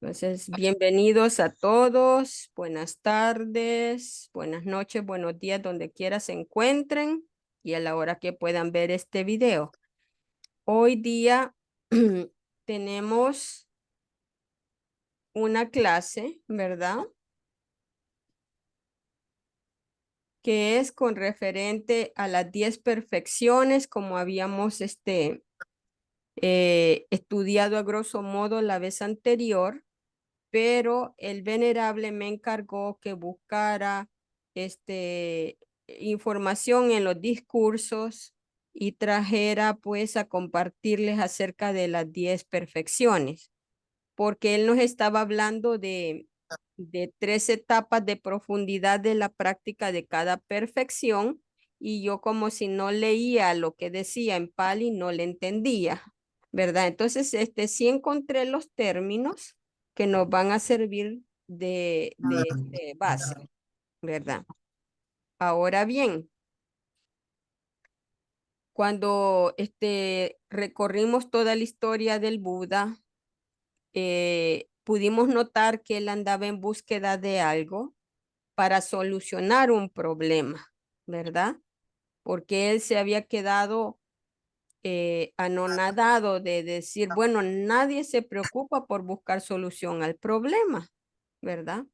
Entonces, bienvenidos a todos. Buenas tardes, buenas noches, buenos días, donde quiera se encuentren y a la hora que puedan ver este video. Hoy día tenemos una clase, ¿verdad? Que es con referente a las 10 perfecciones, como habíamos estudiado a grosso modo la vez anterior, pero el venerable me encargó que buscara información en los discursos y trajera pues a compartirles acerca de las 10 perfecciones, porque él nos estaba hablando de 3 etapas de profundidad de la práctica de cada perfección, y yo como si no leía lo que decía en Pali, no le entendía, ¿verdad? Entonces, sí encontré los términos que nos van a servir de base, ¿verdad? Ahora bien, cuando recorrimos toda la historia del Buda, pudimos notar que él andaba en búsqueda de algo para solucionar un problema, ¿verdad? Porque él se había quedado anonadado de decir, bueno, nadie se preocupa por buscar solución al problema, ¿verdad?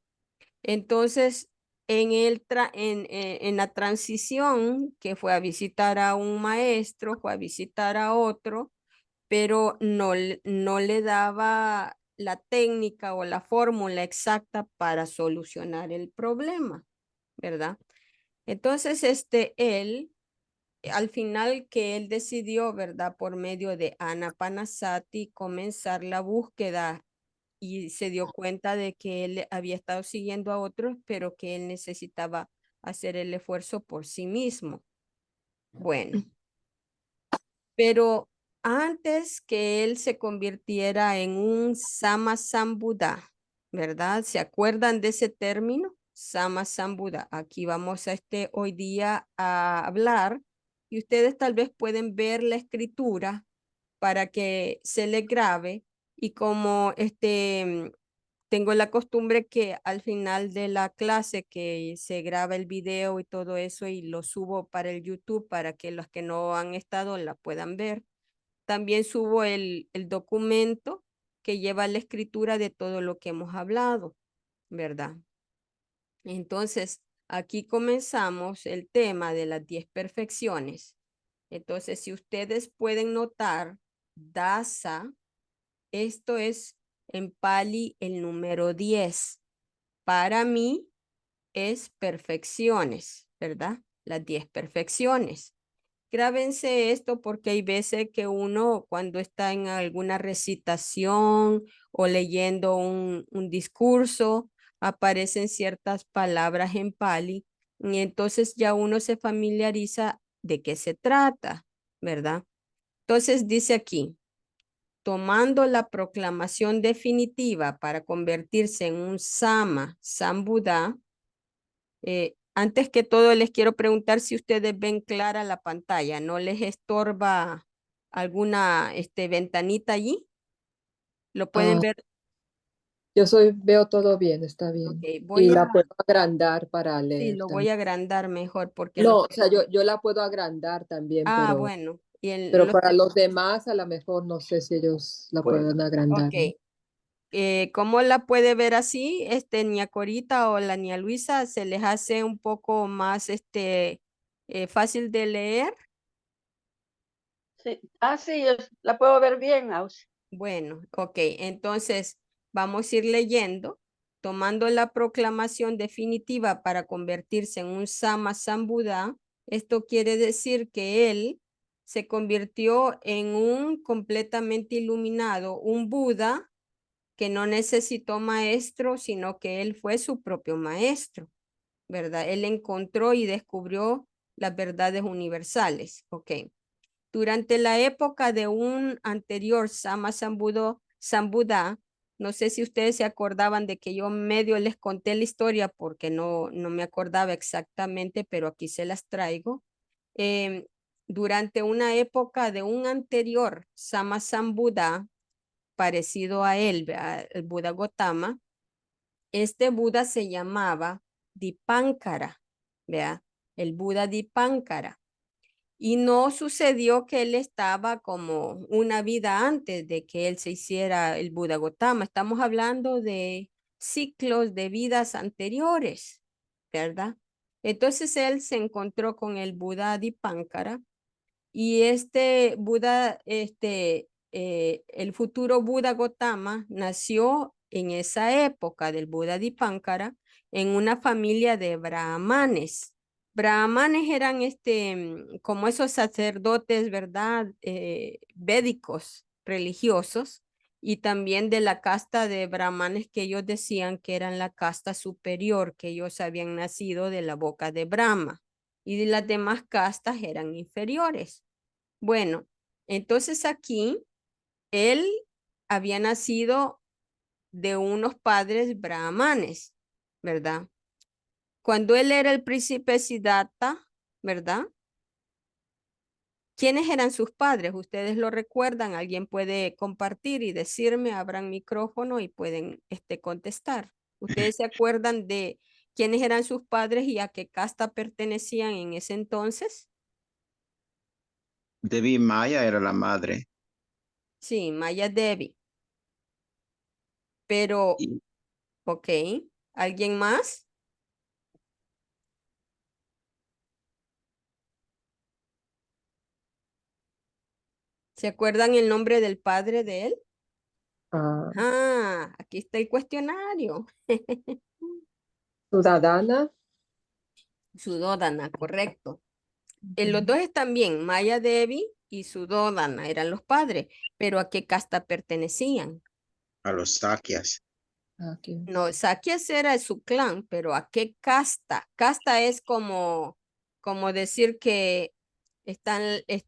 Entonces, en la transición, que fue a visitar a un maestro, fue a visitar a otro, pero no le daba la técnica o la fórmula exacta para solucionar el problema, ¿verdad? Entonces, él, al final que él decidió, ¿verdad? Por medio de Anapanasati, comenzar la búsqueda y se dio cuenta de que él había estado siguiendo a otros, pero que él necesitaba hacer el esfuerzo por sí mismo. Bueno, pero antes que él se convirtiera en un Sama Sambuddha, ¿verdad? ¿Se acuerdan de ese término? Sama Sambuddha. Aquí vamos a hoy día a hablar y ustedes tal vez pueden ver la escritura para que se les grabe, y como tengo la costumbre que al final de la clase que se graba el video y todo eso y lo subo para el YouTube para que los que no han estado la puedan ver. También subo el documento que lleva la escritura de todo lo que hemos hablado, ¿verdad? Entonces, aquí comenzamos el tema de las 10 perfecciones. Entonces, si ustedes pueden notar, dasa, esto es en Pali el número 10. Para mí es perfecciones, ¿verdad? Las 10 perfecciones. Grábense esto porque hay veces que uno cuando está en alguna recitación o leyendo un discurso, aparecen ciertas palabras en Pali y entonces ya uno se familiariza de qué se trata, ¿verdad? Entonces dice aquí, tomando la proclamación definitiva para convertirse en un Sama Sambuddha. Antes que todo, les quiero preguntar si ustedes ven clara la pantalla. ¿No les estorba alguna ventanita allí? ¿Lo pueden Ah, ver? veo todo bien, está Ok, bien. Y voy a, la puedo agrandar para sí, leer lo voy también. a agrandar mejor porque No, o sea, yo la puedo agrandar también, bueno, y pero para los demás a lo mejor no sé si ellos la pueden ok. agrandar, ¿no? ¿Cómo la puede ver así? Ña Corita o la Ña Luisa, ¿se les hace un poco más fácil de leer? Sí. Ah, sí, yo la puedo ver bien, Aus. Bueno, ok, entonces vamos a ir leyendo, tomando la proclamación definitiva para convertirse en un Sama Sambuddha. Esto quiere decir que él se convirtió en un completamente iluminado, un Buda que no necesitó maestro, sino que él fue su propio maestro, ¿verdad? Él encontró y descubrió las verdades universales, ok. Durante la época de un anterior Sama Sambuddha, no sé si ustedes se acordaban de que yo medio les conté la historia porque no me acordaba exactamente, pero aquí se las traigo. Durante una época de un anterior Sama Sambuddha, parecido a él, ¿verdad? El Buda Gotama, este Buda se llamaba Dipankara, ¿vea? El Buda Dipankara. Y no sucedió que él estaba como una vida antes de que él se hiciera el Buda Gotama. Estamos hablando de ciclos de vidas anteriores, ¿verdad? Entonces él se encontró con el Buda Dipankara y este Buda, el futuro Buda Gotama nació en esa época del Buda Dipankara en una familia de brahmanes. Brahmanes eran como esos sacerdotes, ¿verdad? Védicos, religiosos, y también de la casta de brahmanes que ellos decían que eran la casta superior, que ellos habían nacido de la boca de Brahma, y las demás castas eran inferiores. Bueno, entonces aquí él había nacido de unos padres brahmanes, ¿verdad? Cuando él era el príncipe Siddhartha, ¿verdad? ¿Quiénes eran sus padres? ¿Ustedes lo recuerdan? ¿Alguien puede compartir y decirme? Abran micrófono y pueden contestar. ¿Ustedes se acuerdan de quiénes eran sus padres y a qué casta pertenecían en ese entonces? Devi Maya era la madre. Sí, Maya Devi. Pero, Y ok, ¿alguien más? ¿Se acuerdan el nombre del padre de él? Ah, Ah, aquí está el cuestionario. Sudadana. Sudodana, correcto. Los Ujú. dos están bien, Maya Devi y Sudodana eran los padres, pero ¿a qué casta pertenecían? a los Sakyas. Aquí. No, Sakyas era su clan, pero ¿a qué casta? Casta es como decir que están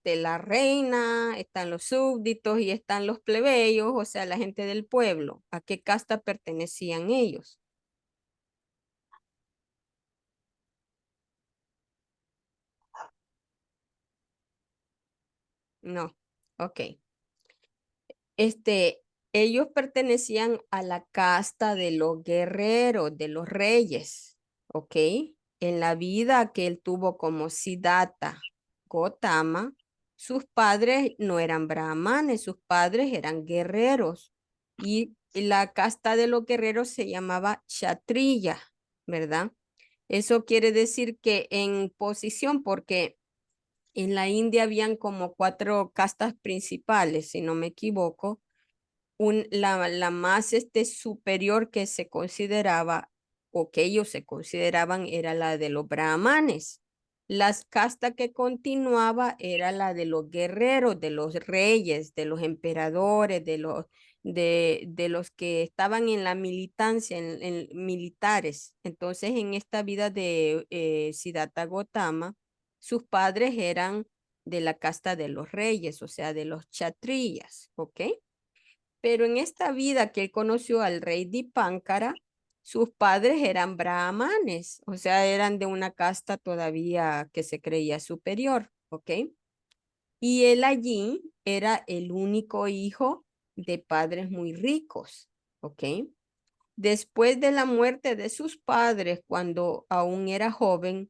la reina, están los súbditos y están los plebeyos, o sea, la gente del pueblo. ¿A qué casta pertenecían ellos? No, ok. Este, ellos pertenecían a la casta de los guerreros, de los reyes, ¿ok? En la vida que él tuvo como Siddhartha Gautama, sus padres no eran brahmanes, sus padres eran guerreros. Y la casta de los guerreros se llamaba Kshatriya, ¿verdad? Eso quiere decir que en posición, porque en la India habían como 4 castas principales, si no me equivoco. La más superior que se consideraba o que ellos se consideraban era la de los brahmanes. La casta que continuaba era la de los guerreros, de los reyes, de los emperadores, de los que estaban en la militancia, en militares. Entonces, en esta vida de Siddhartha Gautama, sus padres eran de la casta de los reyes, o sea, de los kshatriyas, ¿ok? Pero en esta vida que él conoció al rey Dipankara, sus padres eran brahmanes, o sea, eran de una casta todavía que se creía superior, ¿ok? Y él allí era el único hijo de padres muy ricos, ¿ok? Después de la muerte de sus padres, cuando aún era joven,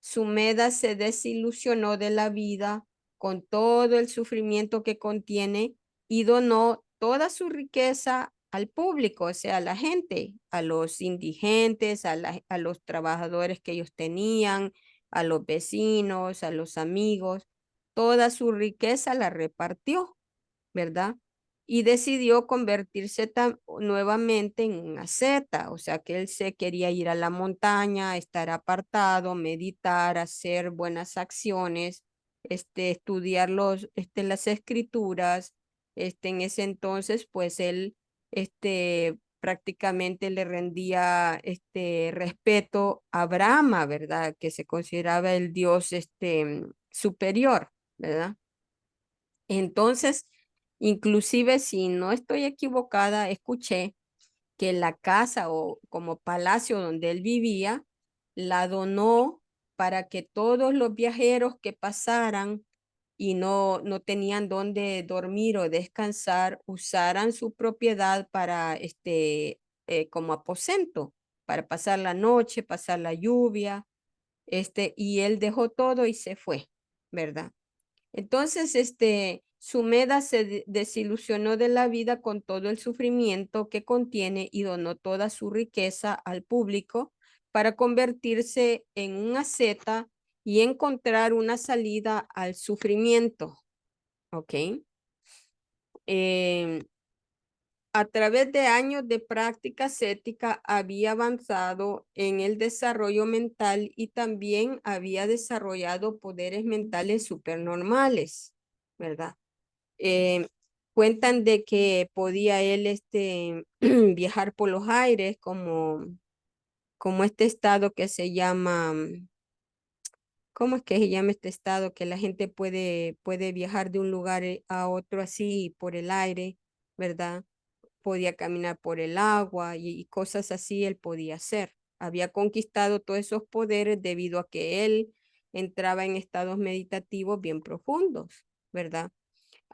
Sumedha se desilusionó de la vida con todo el sufrimiento que contiene y donó toda su riqueza al público, o sea, a la gente, a los indigentes, a los trabajadores que ellos tenían, a los vecinos, a los amigos. Toda su riqueza la repartió, ¿verdad? Y decidió convertirse nuevamente en un asceta, o sea que él se quería ir a la montaña, estar apartado, meditar, hacer buenas acciones, estudiar las escrituras. En ese entonces, pues él prácticamente le rendía respeto a Brahma, ¿verdad? Que se consideraba el dios superior, ¿verdad? Entonces, inclusive si no estoy equivocada, escuché que la casa o como palacio donde él vivía, la donó para que todos los viajeros que pasaran y no tenían dónde dormir o descansar, usaran su propiedad para como aposento, para pasar la noche, pasar la lluvia, y él dejó todo y se fue, ¿verdad? Entonces, Sumeda se desilusionó de la vida con todo el sufrimiento que contiene y donó toda su riqueza al público para convertirse en un asceta y encontrar una salida al sufrimiento. ¿Ok? A través de años de práctica ascética había avanzado en el desarrollo mental y también había desarrollado poderes mentales supernormales, ¿verdad? Cuentan de que podía él viajar por los aires como este estado que se llama, ¿cómo es que se llama este estado? Que la gente puede viajar de un lugar a otro así por el aire, ¿verdad? Podía caminar por el agua y cosas así él podía hacer. Había conquistado todos esos poderes debido a que él entraba en estados meditativos bien profundos, ¿verdad?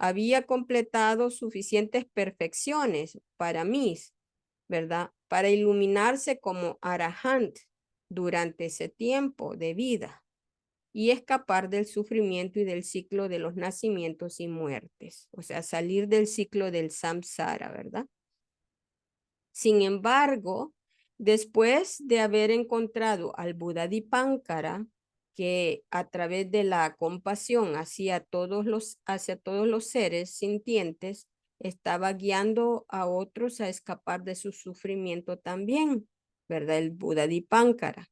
Había completado suficientes perfecciones para mí, ¿verdad? Para iluminarse como Arahant durante ese tiempo de vida y escapar del sufrimiento y del ciclo de los nacimientos y muertes, o sea, salir del ciclo del samsara, ¿verdad? Sin embargo, después de haber encontrado al Buda Dipankara, que a través de la compasión hacia todos los seres sintientes, estaba guiando a otros a escapar de su sufrimiento también, ¿verdad? El Buda Dipankara.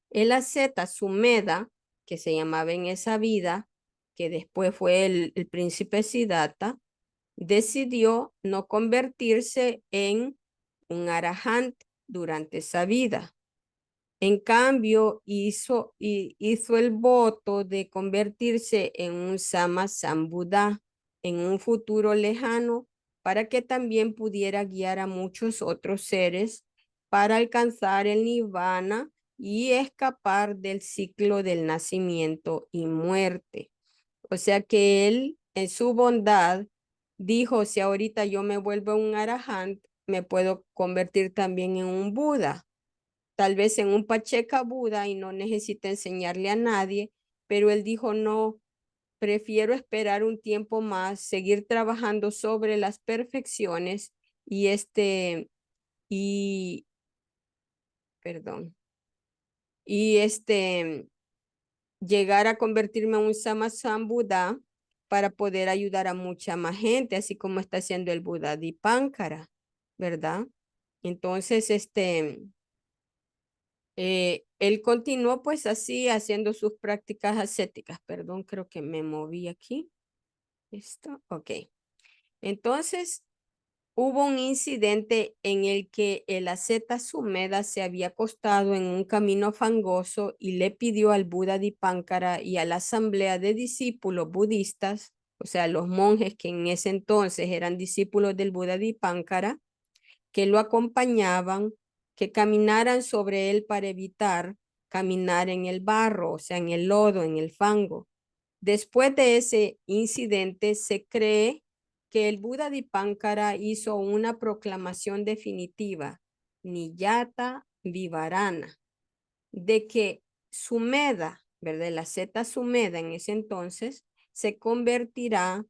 El asceta Sumeda, que se llamaba en esa vida, que después fue el príncipe Siddhartha, decidió no convertirse en un arahant durante esa vida. En cambio, hizo el voto de convertirse en un Sama Sambuddha en un futuro lejano para que también pudiera guiar a muchos otros seres para alcanzar el nirvana y escapar del ciclo del nacimiento y muerte. O sea que él, en su bondad, dijo, si ahorita yo me vuelvo un arahant, me puedo convertir también en un Buda, tal vez en un Pacheka Buda y no necesita enseñarle a nadie, pero él dijo, no, prefiero esperar un tiempo más, seguir trabajando sobre las perfecciones y y, perdón, y llegar a convertirme en un Sambuddha para poder ayudar a mucha más gente, así como está haciendo el Buda Dipankara, ¿verdad? Entonces, él continuó pues así haciendo sus prácticas ascéticas. Perdón, creo que me moví aquí. Esto, ok. Entonces, hubo un incidente en el que el asceta Sumeda se había acostado en un camino fangoso y le pidió al Buda Dipankara y a la asamblea de discípulos budistas, o sea, los monjes que en ese entonces eran discípulos del Buda Dipankara, que lo acompañaban, que caminaran sobre él para evitar caminar en el barro, o sea, en el lodo, en el fango. Después de ese incidente, se cree que el Buda Dipankara hizo una proclamación definitiva, Niyata Vivarana, de que Sumeda, ¿verdad? La zeta Sumeda en ese entonces se convertirá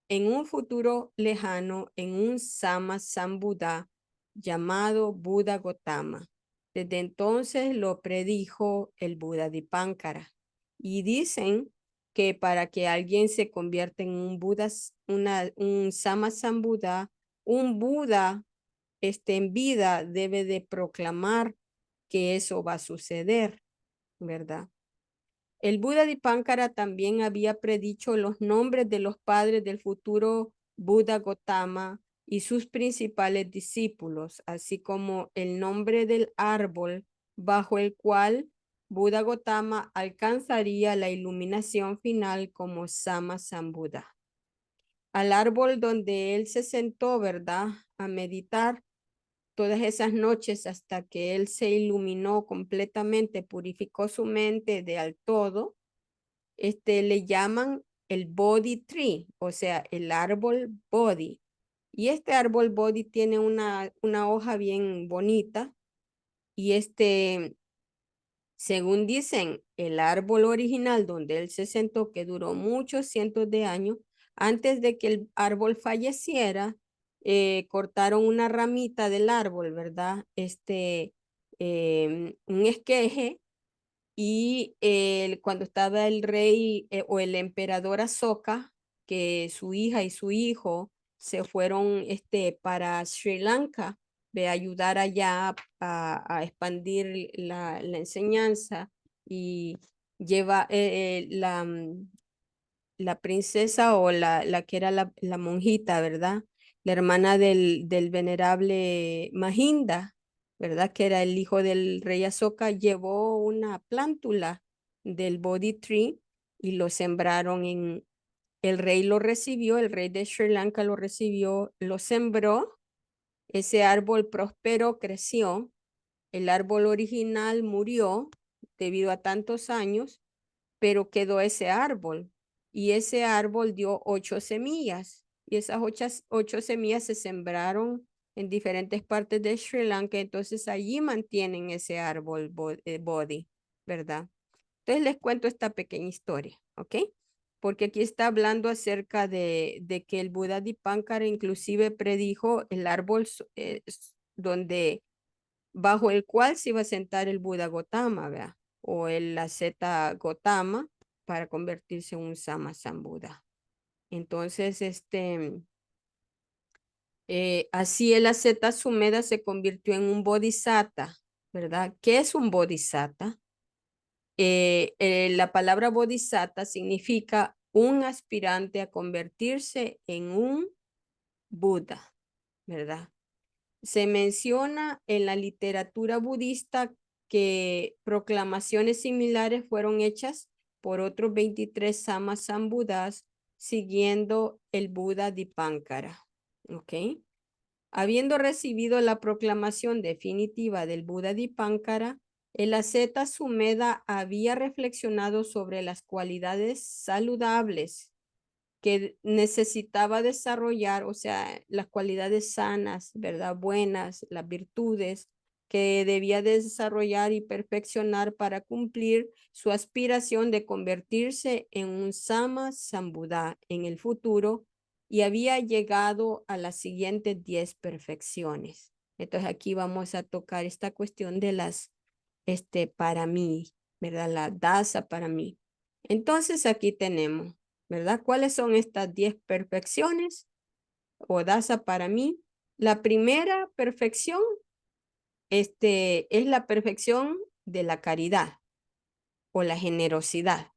en un futuro lejano en un Sama Sambuddha llamado Buda Gotama. Desde entonces lo predijo el Buda Dipankara. Y dicen que para que alguien se convierta en un Buda, un Sama Sambuddha, un Buda en vida debe de proclamar que eso va a suceder, ¿verdad? El Buda Dipankara también había predicho los nombres de los padres del futuro Buda Gotama y sus principales discípulos, así como el nombre del árbol bajo el cual Buda Gotama alcanzaría la iluminación final como Sama Sambuddha. Al árbol donde él se sentó, ¿verdad?, a meditar todas esas noches hasta que él se iluminó completamente, purificó su mente de al todo, le llaman el body tree, o sea, el árbol body. Y este árbol body tiene una hoja bien bonita. Y según dicen, el árbol original donde él se sentó, que duró muchos cientos de años, antes de que el árbol falleciera, cortaron una ramita del árbol, ¿verdad? Un esqueje, y cuando estaba el rey o el emperador Asoka, que su hija y su hijo se fueron para Sri Lanka, de ayudar allá a expandir la enseñanza, y lleva la princesa o la que era la monjita, ¿verdad? La hermana del venerable Mahinda, ¿verdad? Que era el hijo del rey Asoka, llevó una plántula del Bodhi Tree y lo sembraron el rey lo recibió, el rey de Sri Lanka lo recibió, lo sembró, ese árbol prosperó, creció, el árbol original murió debido a tantos años, pero quedó ese árbol, y ese árbol dio 8 semillas, y esas 8 semillas se sembraron en diferentes partes de Sri Lanka. Entonces allí mantienen ese árbol Bodhi, ¿verdad? Entonces les cuento esta pequeña historia, ¿ok? Porque aquí está hablando acerca de que el Buda Dipankara inclusive predijo el árbol donde, bajo el cual se iba a sentar el Buda Gotama, ¿verdad? O la Zeta Gotama, para convertirse en un Sama Sambuda. Entonces, así el Zeta Sumeda se convirtió en un Bodhisatta, ¿verdad? ¿Qué es un Bodhisatta? La palabra Bodhisatta significa un aspirante a convertirse en un Buda, ¿verdad? Se menciona en la literatura budista que proclamaciones similares fueron hechas por otros 23 Sama-sambudas siguiendo el Buda Dipankara. ¿Ok? Habiendo recibido la proclamación definitiva del Buda Dipankara, el asceta Sumedha había reflexionado sobre las cualidades saludables que necesitaba desarrollar, o sea, las cualidades sanas, ¿verdad? Buenas, las virtudes que debía desarrollar y perfeccionar para cumplir su aspiración de convertirse en un Sama Sambuddha en el futuro, y había llegado a las siguientes 10 perfecciones. Entonces aquí vamos a tocar esta cuestión de las, para mí, ¿verdad? La dasa para mí. Entonces aquí tenemos, ¿verdad? ¿Cuáles son estas 10 perfecciones o dasa para mí? La primera perfección es la perfección de la caridad o la generosidad.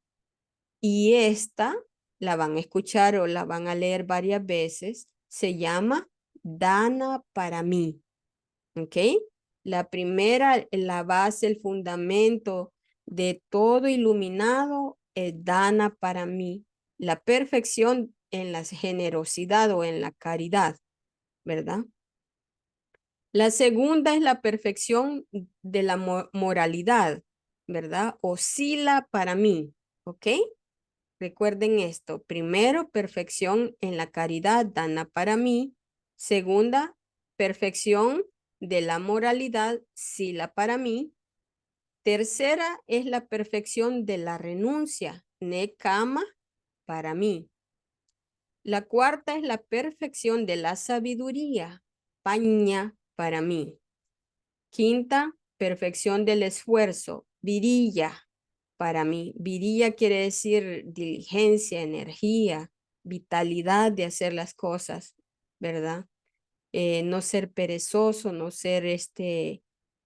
Y esta la van a escuchar o la van a leer varias veces. Se llama Dana para mí. ¿Ok? La primera, la base, el fundamento de todo iluminado es Dana para mí. La perfección en la generosidad o en la caridad, ¿verdad? La segunda es la perfección de la moralidad, ¿verdad? O sila para mí, ¿ok? Recuerden esto. Primero, perfección en la caridad, dana para mí. Segunda, perfección de la moralidad, sila para mí. Tercera es la perfección de la renuncia, nekama para mí. La cuarta es la perfección de la sabiduría, paña para mí. Quinta, perfección del esfuerzo, virilla para mí. Virilla quiere decir diligencia, energía, vitalidad de hacer las cosas, ¿verdad? No ser perezoso, no ser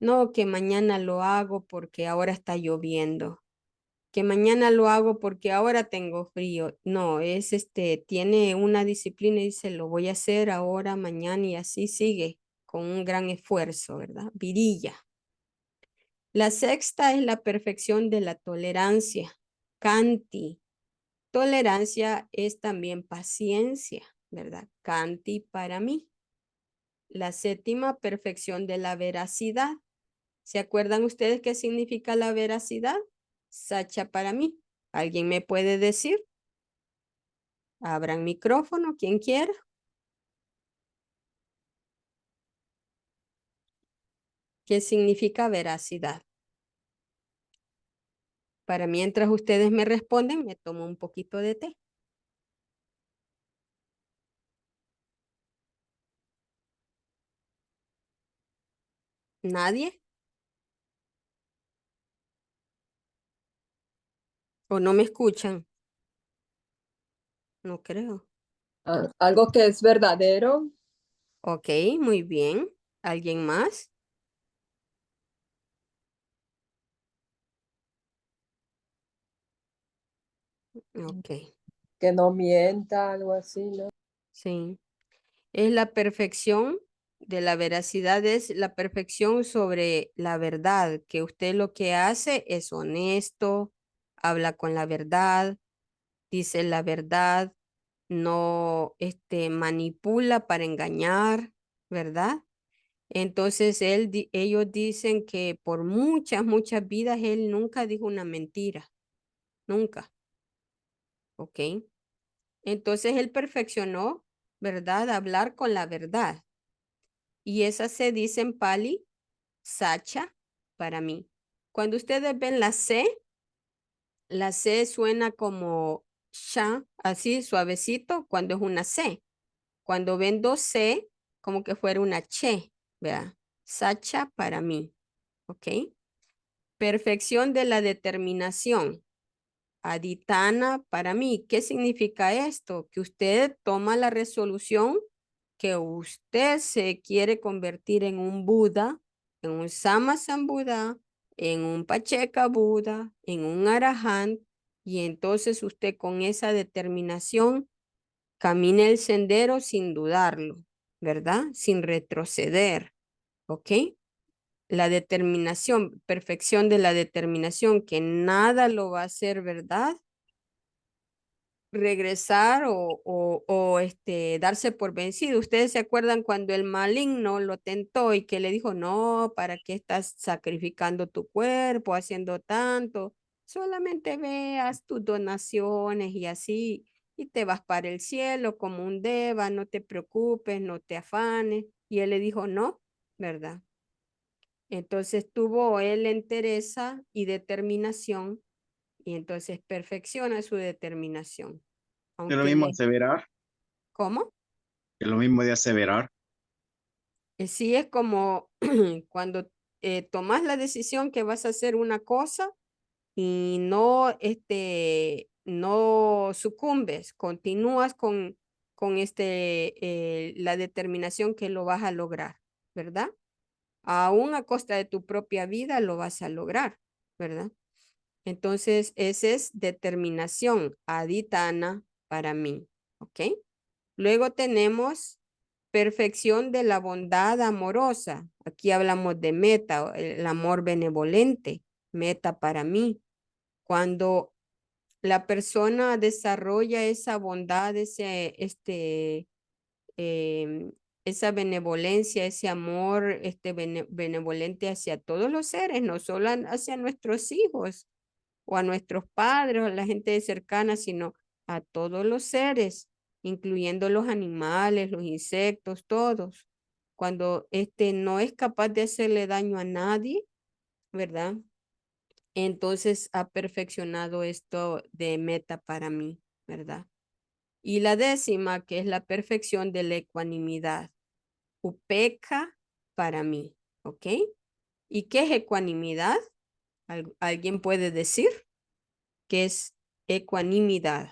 no, que mañana lo hago porque ahora está lloviendo, que mañana lo hago porque ahora tengo frío. No, es tiene una disciplina y dice, lo voy a hacer ahora, mañana, y así sigue con un gran esfuerzo, ¿verdad? Virilla. La sexta es la perfección de la tolerancia, Kanti. Tolerancia es también paciencia, ¿verdad? Kanti para mí. La séptima, perfección de la veracidad. ¿Se acuerdan ustedes qué significa la veracidad? Sacha para mí. ¿Alguien me puede decir? Abran micrófono, quien quiera. ¿Qué significa veracidad? Para mientras ustedes me responden, me tomo un poquito de té. ¿Nadie? ¿O no me escuchan? No creo. Algo que es verdadero, Ok, muy bien. ¿Alguien más? Ok, que no mienta, algo así, ¿no? sí. Es la perfección de la veracidad, es la perfección sobre la verdad, que usted lo que hace es honesto, habla con la verdad, dice la verdad, no manipula para engañar, ¿verdad? Entonces ellos dicen que por muchas, muchas vidas él nunca dijo una mentira, nunca, ¿ok? Entonces él perfeccionó, ¿verdad? Hablar con la verdad. Y esa se dice en Pali, Sacha, para mí. Cuando ustedes ven la C suena como sha, así suavecito, cuando es una C. Cuando ven dos C, como que fuera una che, vea. Sacha para mí, ¿ok? Perfección de la determinación. Aditana para mí. ¿Qué significa esto? Que usted toma la resolución que usted se quiere convertir en un Buda, en un Samasambuddha, en un Pacheka Buda, en un Arahant, y entonces usted con esa determinación camina el sendero sin dudarlo, ¿verdad? Sin retroceder, ¿ok? La determinación, perfección de la determinación, que nada lo va a hacer, ¿verdad? Regresar o darse por vencido. Ustedes se acuerdan cuando el maligno lo tentó y que le dijo, no, ¿para qué estás sacrificando tu cuerpo, haciendo tanto? Solamente veas tus donaciones y así, y te vas para el cielo como un deva, no te preocupes, no te afanes. Y él le dijo, no, ¿verdad? Entonces tuvo él entereza y determinación y entonces perfecciona su determinación. Es lo Aunque mismo le... aseverar, ¿Cómo? es lo mismo de aseverar. Sí, es como cuando tomas la decisión que vas a hacer una cosa y no, no sucumbes, continúas con la determinación que lo vas a lograr, ¿verdad? Aún a costa de tu propia vida lo vas a lograr, ¿verdad? Entonces, esa es determinación aditana para mí, ¿ok? Luego tenemos perfección de la bondad amorosa. Aquí hablamos de meta, el amor benevolente, meta para mí. Cuando la persona desarrolla esa bondad, em, esa benevolencia, ese amor benevolente hacia todos los seres, no solo hacia nuestros hijos o a nuestros padres o a la gente cercana, sino a todos los seres, incluyendo los animales, los insectos, todos. Cuando no es capaz de hacerle daño a nadie, ¿verdad? Entonces ha perfeccionado esto de meta para mí, ¿verdad? Y la décima, que es la perfección de la ecuanimidad. Upeca para mí, ¿ok? ¿Y qué es ecuanimidad? ¿Alguien puede decir qué es ecuanimidad?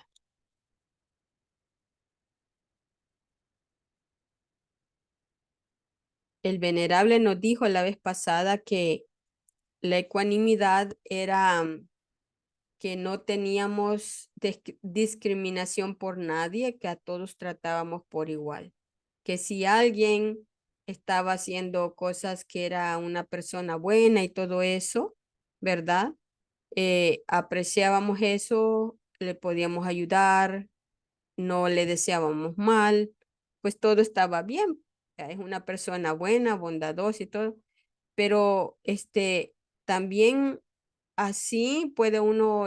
El venerable nos dijo la vez pasada que la ecuanimidad era que no teníamos discriminación por nadie, que a todos tratábamos por igual. Que si alguien estaba haciendo cosas que era una persona buena y todo eso, ¿verdad? Apreciábamos eso, le podíamos ayudar, no le deseábamos mal, pues todo estaba bien. Es una persona buena, bondadosa y todo, pero también así puede uno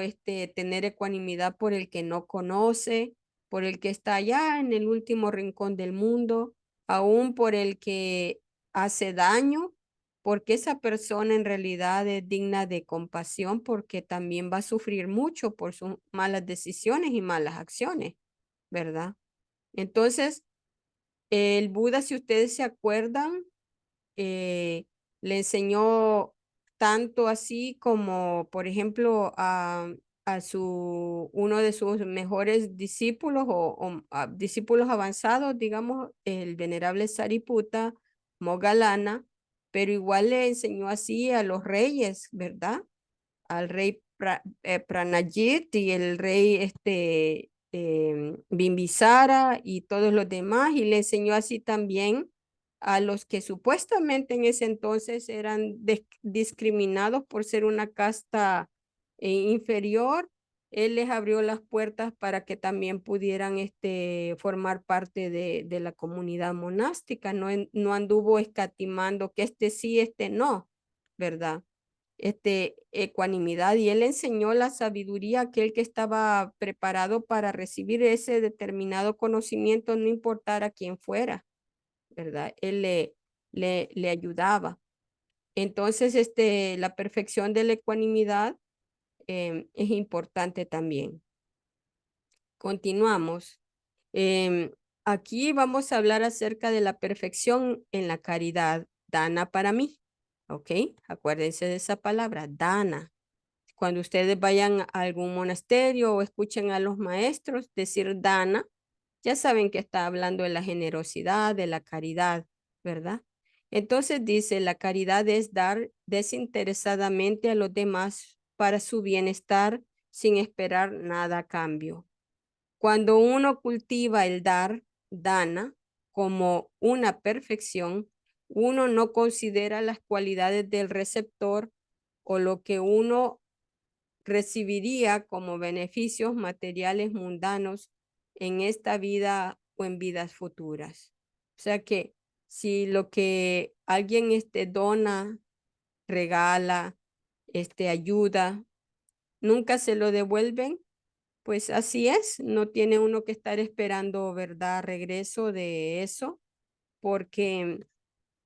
tener ecuanimidad por el que no conoce, por el que está allá en el último rincón del mundo, aún por el que hace daño, porque esa persona en realidad es digna de compasión porque también va a sufrir mucho por sus malas decisiones y malas acciones, ¿verdad? Entonces, el Buda, si ustedes se acuerdan, le enseñó tanto así como, por ejemplo, a uno de sus mejores discípulos o discípulos avanzados, digamos, el venerable Sariputta, Moggallana, pero igual le enseñó así a los reyes, ¿verdad? Al rey Pranajit y el rey Bimbisara y todos los demás, y le enseñó así también a los que supuestamente en ese entonces eran discriminados por ser una casta inferior. Él les abrió las puertas para que también pudieran formar parte de la comunidad monástica. No, no anduvo escatimando que este sí, este no, ¿verdad? Ecuanimidad, y él enseñó la sabiduría a aquel que estaba preparado para recibir ese determinado conocimiento, no importara quién fuera, ¿verdad? Él le ayudaba. Entonces, la perfección de la ecuanimidad es importante también. Continuamos. Aquí vamos a hablar acerca de la perfección en la caridad, dana para mí. ¿Ok? Acuérdense de esa palabra, dana. Cuando ustedes vayan a algún monasterio o escuchen a los maestros decir dana, ya saben que está hablando de la generosidad, de la caridad, ¿verdad? Entonces dice, la caridad es dar desinteresadamente a los demás para su bienestar sin esperar nada a cambio. Cuando uno cultiva el dar, dana, como una perfección, uno no considera las cualidades del receptor o lo que uno recibiría como beneficios materiales mundanos en esta vida o en vidas futuras. O sea que si lo que alguien dona, regala, ayuda, nunca se lo devuelven, pues así es, no tiene uno que estar esperando, ¿verdad?, regreso de eso, porque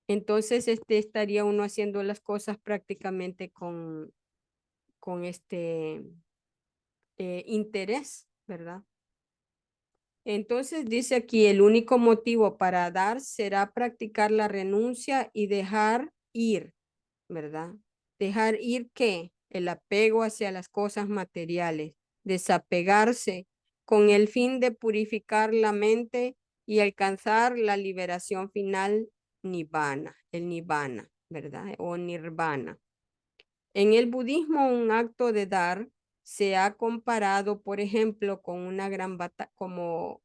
entonces estaría uno haciendo las cosas prácticamente con interés, ¿verdad? Entonces dice aquí, el único motivo para dar será practicar la renuncia y dejar ir, ¿verdad? Dejar ir ¿qué? El apego hacia las cosas materiales, desapegarse con el fin de purificar la mente y alcanzar la liberación final nirvana, el nirvana, ¿verdad? O nirvana. En el budismo, un acto de dar se ha comparado, por ejemplo, con una gran batalla, como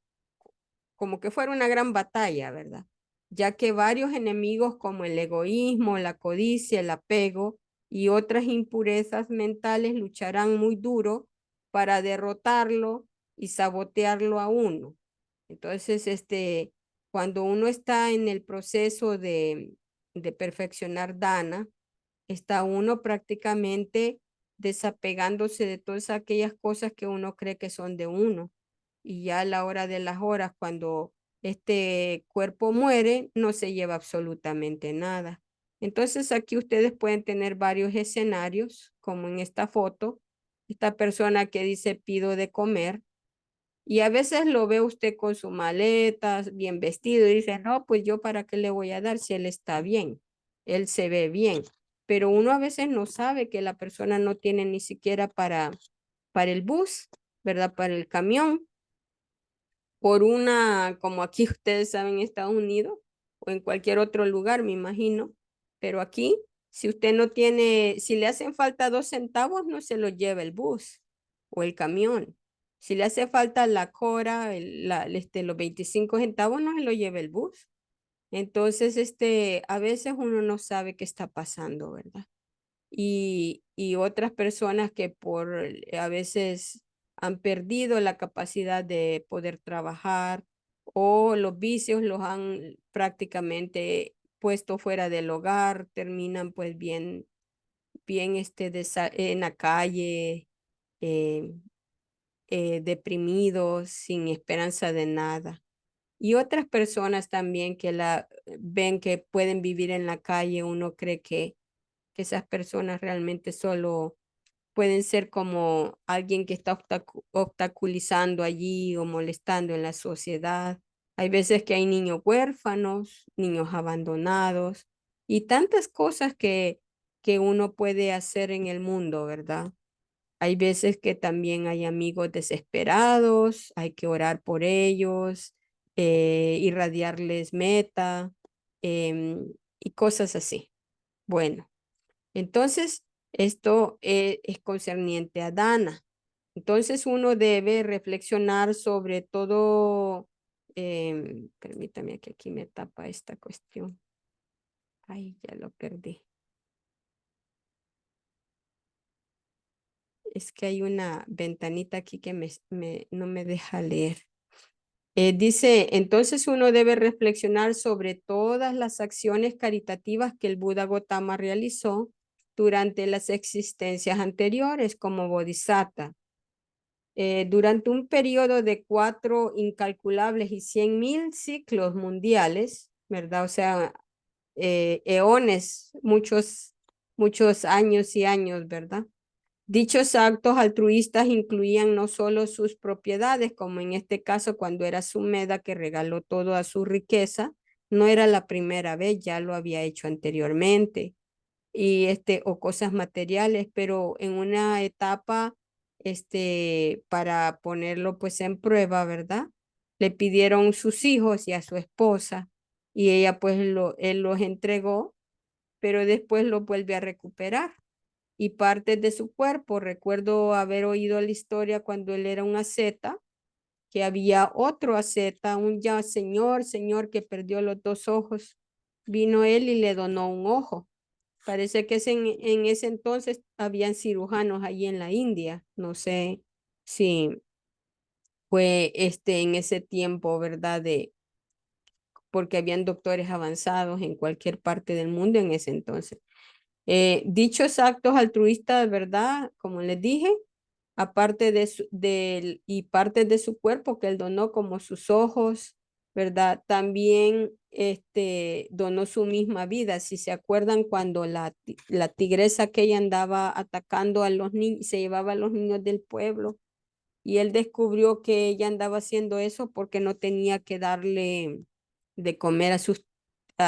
que fuera una gran batalla, ¿verdad? Ya que varios enemigos como el egoísmo, la codicia, el apego y otras impurezas mentales lucharán muy duro para derrotarlo y sabotearlo a uno. Entonces, cuando uno está en el proceso de perfeccionar dana, está uno prácticamente desapegándose de todas aquellas cosas que uno cree que son de uno. Y ya a la hora de las horas, cuando este cuerpo muere, no se lleva absolutamente nada. Entonces aquí ustedes pueden tener varios escenarios, como en esta foto, esta persona que dice pido de comer, y a veces lo ve usted con su maleta, bien vestido, y dice, no, pues yo para qué le voy a dar si él está bien, él se ve bien. Pero uno a veces no sabe que la persona no tiene ni siquiera para el bus, ¿verdad? Para el camión, por como aquí ustedes saben, en Estados Unidos o en cualquier otro lugar, me imagino. Pero aquí, si usted no tiene, si le hacen falta 2 centavos, no se lo lleva el bus o el camión. Si le hace falta la cora, los 25 centavos, no se lo lleva el bus. Entonces, a veces uno no sabe qué está pasando, ¿verdad? Y otras personas que a veces han perdido la capacidad de poder trabajar o los vicios los han prácticamente puesto fuera del hogar, terminan pues bien en la calle, eh, deprimidos, sin esperanza de nada. Y otras personas también que la ven que pueden vivir en la calle, uno cree que esas personas realmente solo pueden ser como alguien que está obstaculizando allí o molestando en la sociedad. Hay veces que hay niños huérfanos, niños abandonados y tantas cosas que uno puede hacer en el mundo, ¿verdad? Hay veces que también hay amigos desesperados, hay que orar por ellos, irradiarles meta y cosas así. Bueno, entonces esto es concerniente a Dana. Entonces uno debe reflexionar sobre todo, permítame que aquí me tapa esta cuestión. Ay, ya lo perdí. Es que hay una ventanita aquí que no me deja leer. Dice, entonces uno debe reflexionar sobre todas las acciones caritativas que el Buda Gautama realizó durante las existencias anteriores como bodhisattva. Durante un periodo de 4 incalculables y 100,000 ciclos mundiales, ¿verdad? O sea, eones, muchos años y años, ¿verdad? Dichos actos altruistas incluían no solo sus propiedades, como en este caso cuando era Sumedha que regaló toda su riqueza, no era la primera vez, ya lo había hecho anteriormente, y o cosas materiales, pero en una etapa, para ponerlo pues en prueba, ¿verdad? Le pidieron sus hijos y a su esposa, y ella pues él los entregó, pero después los vuelve a recuperar y partes de su cuerpo. Recuerdo haber oído la historia cuando él era un asceta, que había otro asceta, un ya señor que perdió los 2 ojos. Vino él y le donó un ojo. Parece que en ese entonces habían cirujanos allí en la India. No sé si fue en ese tiempo, ¿verdad? Porque habían doctores avanzados en cualquier parte del mundo en ese entonces. Dichos actos altruistas, ¿verdad? Como les dije, aparte y partes de su cuerpo que él donó, como sus ojos, ¿verdad? También donó su misma vida. Si se acuerdan cuando la tigresa que ella andaba atacando a los niños, se llevaba a los niños del pueblo, y él descubrió que ella andaba haciendo eso porque no tenía que darle de comer a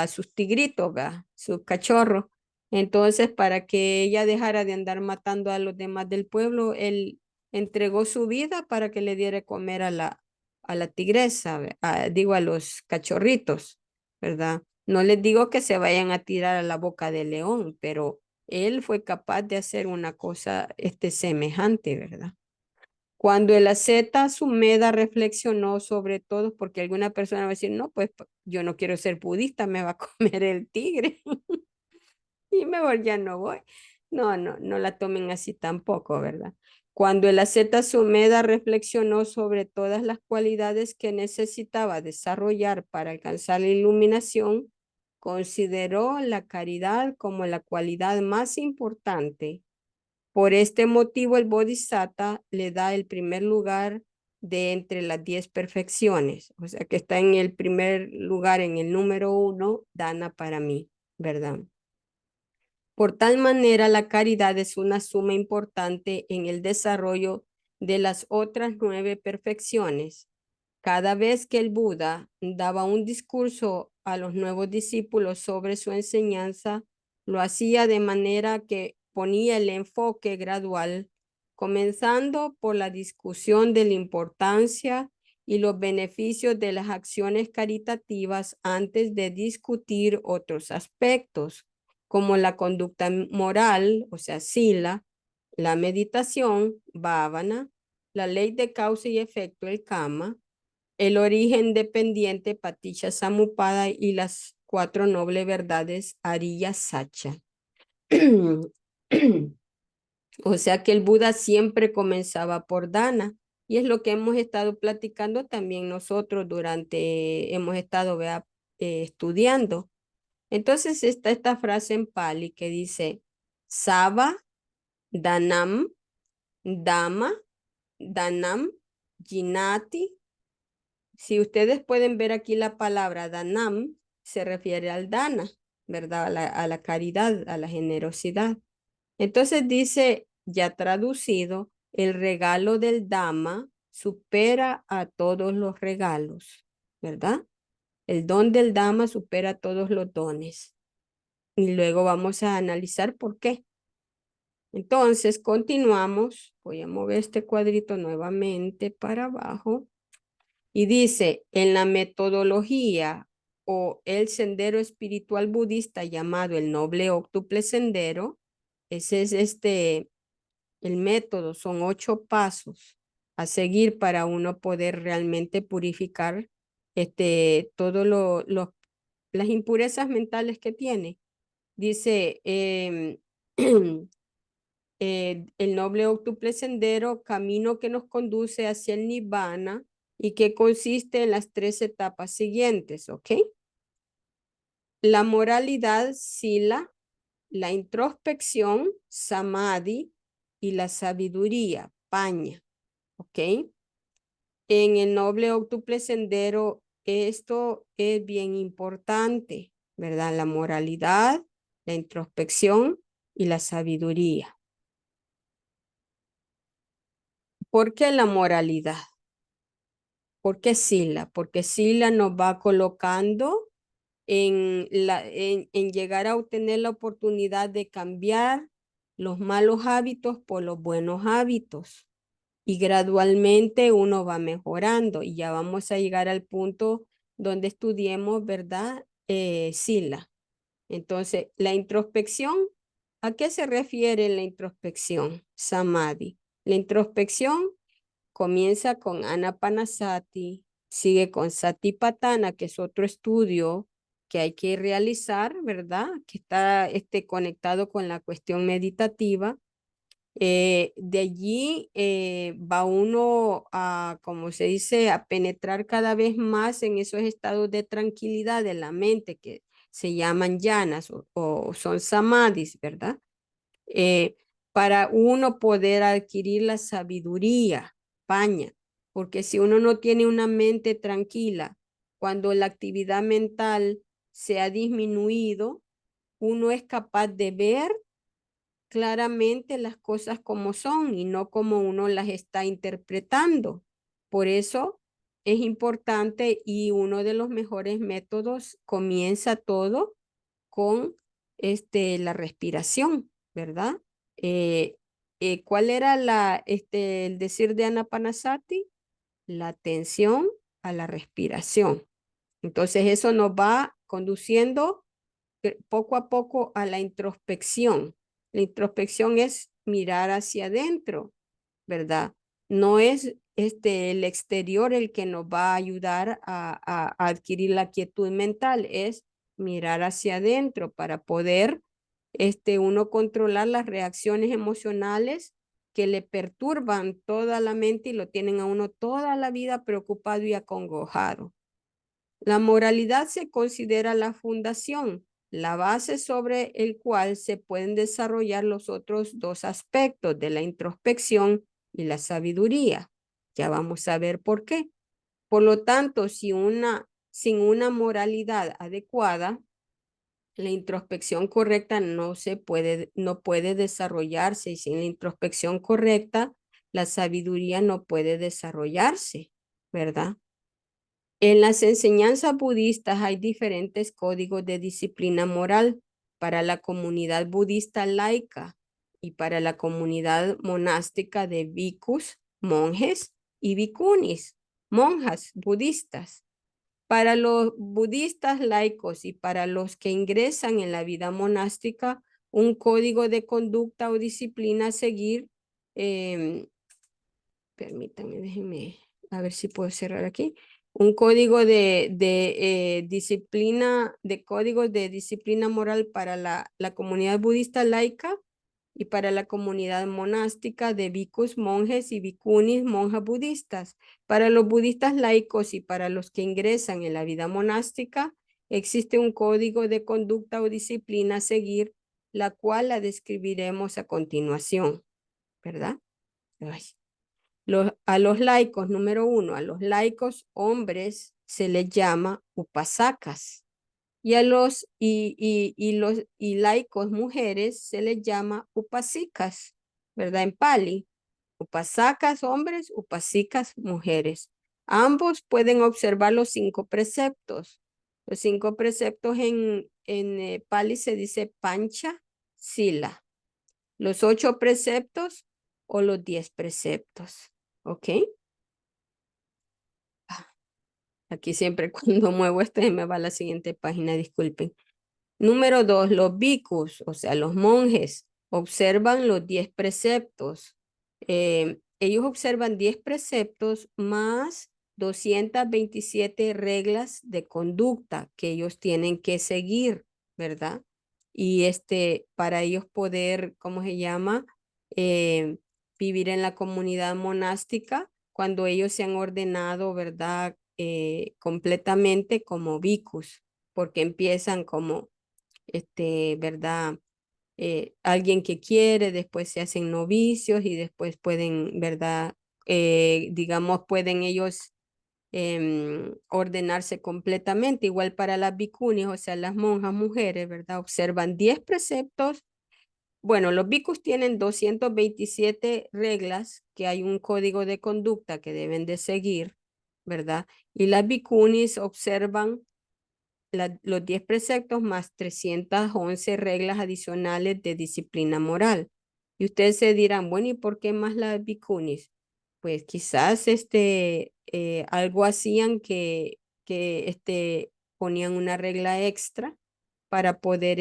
sus tigritos, ¿verdad? Sus cachorros. Entonces, para que ella dejara de andar matando a los demás del pueblo, él entregó su vida para que le diera de comer a la tigresa, digo, a los cachorritos, ¿verdad? No les digo que se vayan a tirar a la boca del león, pero él fue capaz de hacer una cosa semejante, ¿verdad? Cuando el asceta Sumedha reflexionó sobre todo, porque alguna persona va a decir, no, pues yo no quiero ser budista, me va a comer el tigre y mejor ya no voy. No la tomen así tampoco, ¿verdad? Cuando el asceta Sumedha reflexionó sobre todas las cualidades que necesitaba desarrollar para alcanzar la iluminación, consideró la caridad como la cualidad más importante. Por este motivo, el Bodhisattva le da el primer lugar de entre las 10 perfecciones. O sea que está en el primer lugar, en el número 1, Dana para mí, ¿verdad? Por tal manera, la caridad es una suma importante en el desarrollo de las otras 9 perfecciones. Cada vez que el Buda daba un discurso a los nuevos discípulos sobre su enseñanza, lo hacía de manera que ponía el enfoque gradual, comenzando por la discusión de la importancia y los beneficios de las acciones caritativas antes de discutir otros aspectos, como la conducta moral, o sea, sila, la meditación, bhavana, la ley de causa y efecto, el kama, el origen dependiente, Paticca Samuppada, y las 4 nobles verdades, Ariya Sacha. O sea que el Buda siempre comenzaba por Dana, y es lo que hemos estado platicando también nosotros hemos estado estudiando. Entonces está esta frase en Pali que dice, Sava, Danam, Dhamma, Danam, Jinati. Si ustedes pueden ver aquí la palabra Danam, se refiere al Dana, ¿verdad? A la caridad, a la generosidad. Entonces dice, ya traducido, el regalo del Dama supera a todos los regalos, ¿verdad? El don del Dama supera todos los dones. Y luego vamos a analizar por qué. Entonces, continuamos. Voy a mover este cuadrito nuevamente para abajo. Y dice, en la metodología o el sendero espiritual budista llamado el noble óctuple sendero, ese es el método, son 8 pasos a seguir para uno poder realmente purificar todo las impurezas mentales que tiene. Dice, el noble óctuple sendero, camino que nos conduce hacia el nirvana y que consiste en las 3 etapas siguientes, ¿ok? La moralidad, sila, la introspección, samadhi, y la sabiduría, paña, ¿ok? En el noble óctuple sendero, esto es bien importante, ¿verdad? La moralidad, la introspección y la sabiduría. ¿Por qué la moralidad? ¿Por qué Sila? Porque Sila nos va colocando en llegar a obtener la oportunidad de cambiar los malos hábitos por los buenos hábitos. Y gradualmente uno va mejorando y ya vamos a llegar al punto donde estudiemos, ¿verdad? Sila. Entonces, la introspección, ¿a qué se refiere la introspección? Samadhi. La introspección comienza con Anapanasati, sigue con Satipatthana, que es otro estudio que hay que realizar, ¿verdad? Que está conectado con la cuestión meditativa. De allí va uno a, como se dice, a penetrar cada vez más en esos estados de tranquilidad de la mente que se llaman yanas o son samadhis, ¿verdad? Para uno poder adquirir la sabiduría, paña, porque si uno no tiene una mente tranquila, cuando la actividad mental se ha disminuido, uno es capaz de ver claramente las cosas como son y no como uno las está interpretando. Por eso es importante y uno de los mejores métodos comienza todo con la respiración, ¿verdad? ¿Cuál era el decir de Anapanasati? La atención a la respiración. Entonces eso nos va conduciendo poco a poco a la introspección. La introspección es mirar hacia adentro, ¿verdad? No es el exterior el que nos va a ayudar a adquirir la quietud mental, es mirar hacia adentro para poder uno controlar las reacciones emocionales que le perturban toda la mente y lo tienen a uno toda la vida preocupado y acongojado. La moralidad se considera la fundación, la base sobre el cual se pueden desarrollar los otros 2 aspectos de la introspección y la sabiduría. Ya vamos a ver por qué. Por lo tanto, sin una moralidad adecuada, la introspección correcta no puede desarrollarse y sin la introspección correcta, la sabiduría no puede desarrollarse, ¿verdad? En las enseñanzas budistas hay diferentes códigos de disciplina moral para la comunidad budista laica y para la comunidad monástica de bhikkhus, monjes y bhikkhunis, monjas budistas. Para los budistas laicos y para los que ingresan en la vida monástica, un código de conducta o disciplina a seguir. Permítanme, déjenme a ver si puedo cerrar aquí. Un código de disciplina, de códigos de disciplina moral para la comunidad budista laica y para la comunidad monástica de bhikkhus, monjes y bhikkhunis, monjas budistas. Para los budistas laicos y para los que ingresan en la vida monástica, existe un código de conducta o disciplina a seguir, la cual la describiremos a continuación, ¿verdad? Ay. A los laicos, número 1, a los laicos hombres se les llama upasakas. Y a los laicos mujeres se les llama upasikas, ¿verdad? En Pali. Upasakas hombres, upasikas mujeres. Ambos pueden observar los 5 preceptos. Los 5 preceptos en Pali se dice pancha sila. Los 8 preceptos o los 10 preceptos. ¿Ok? Aquí siempre cuando muevo me va a la siguiente página, disculpen. Número 2, los bhikkhus, o sea, los monjes, observan los 10 preceptos. Ellos observan 10 preceptos más 227 reglas de conducta que ellos tienen que seguir, ¿verdad? Y para ellos poder, ¿cómo se llama? Vivir en la comunidad monástica cuando ellos se han ordenado, ¿verdad? Completamente como bhikkhus, porque empiezan como ¿verdad? Alguien que quiere, después se hacen novicios y después pueden, ¿verdad? Digamos, pueden ellos ordenarse completamente, igual para las bhikkhunis, o sea, las monjas mujeres, ¿verdad? Observan 10 preceptos. Bueno, los bhikkhus tienen 227 reglas, que hay un código de conducta que deben de seguir, ¿verdad? Y las bhikkhunis observan los 10 preceptos más 311 reglas adicionales de disciplina moral. Y ustedes se dirán, bueno, ¿y por qué más las bhikkhunis? Pues quizás algo hacían que ponían una regla extra para poder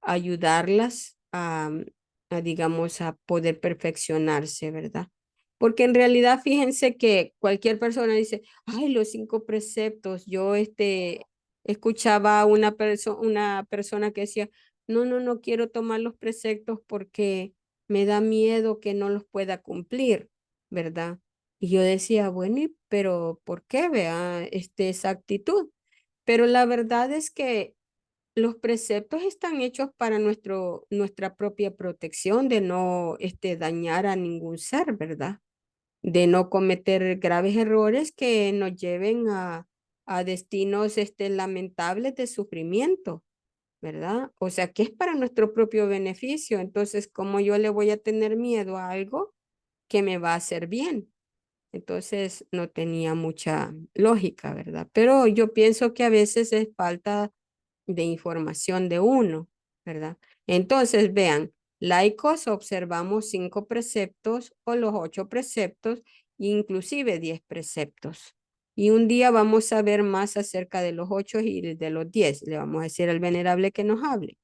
ayudarlas digamos, a poder perfeccionarse, ¿verdad? Porque en realidad, fíjense que cualquier persona dice, ay, los 5 preceptos. Yo escuchaba a una persona que decía, no quiero tomar los preceptos porque me da miedo que no los pueda cumplir, ¿verdad? Y yo decía, bueno, pero ¿por qué vea esa actitud? Pero la verdad es que los preceptos están hechos para nuestra propia protección de no dañar a ningún ser, ¿verdad? De no cometer graves errores que nos lleven a destinos lamentables de sufrimiento, ¿verdad? O sea, que es para nuestro propio beneficio. Entonces, ¿cómo yo le voy a tener miedo a algo que me va a hacer bien? Entonces, no tenía mucha lógica, ¿verdad? Pero yo pienso que a veces es falta de información de uno, ¿verdad? Entonces, vean, laicos observamos 5 preceptos o los 8 preceptos, inclusive 10 preceptos. Y un día vamos a ver más acerca de los 8 y de los 10. Le vamos a decir al venerable que nos hable.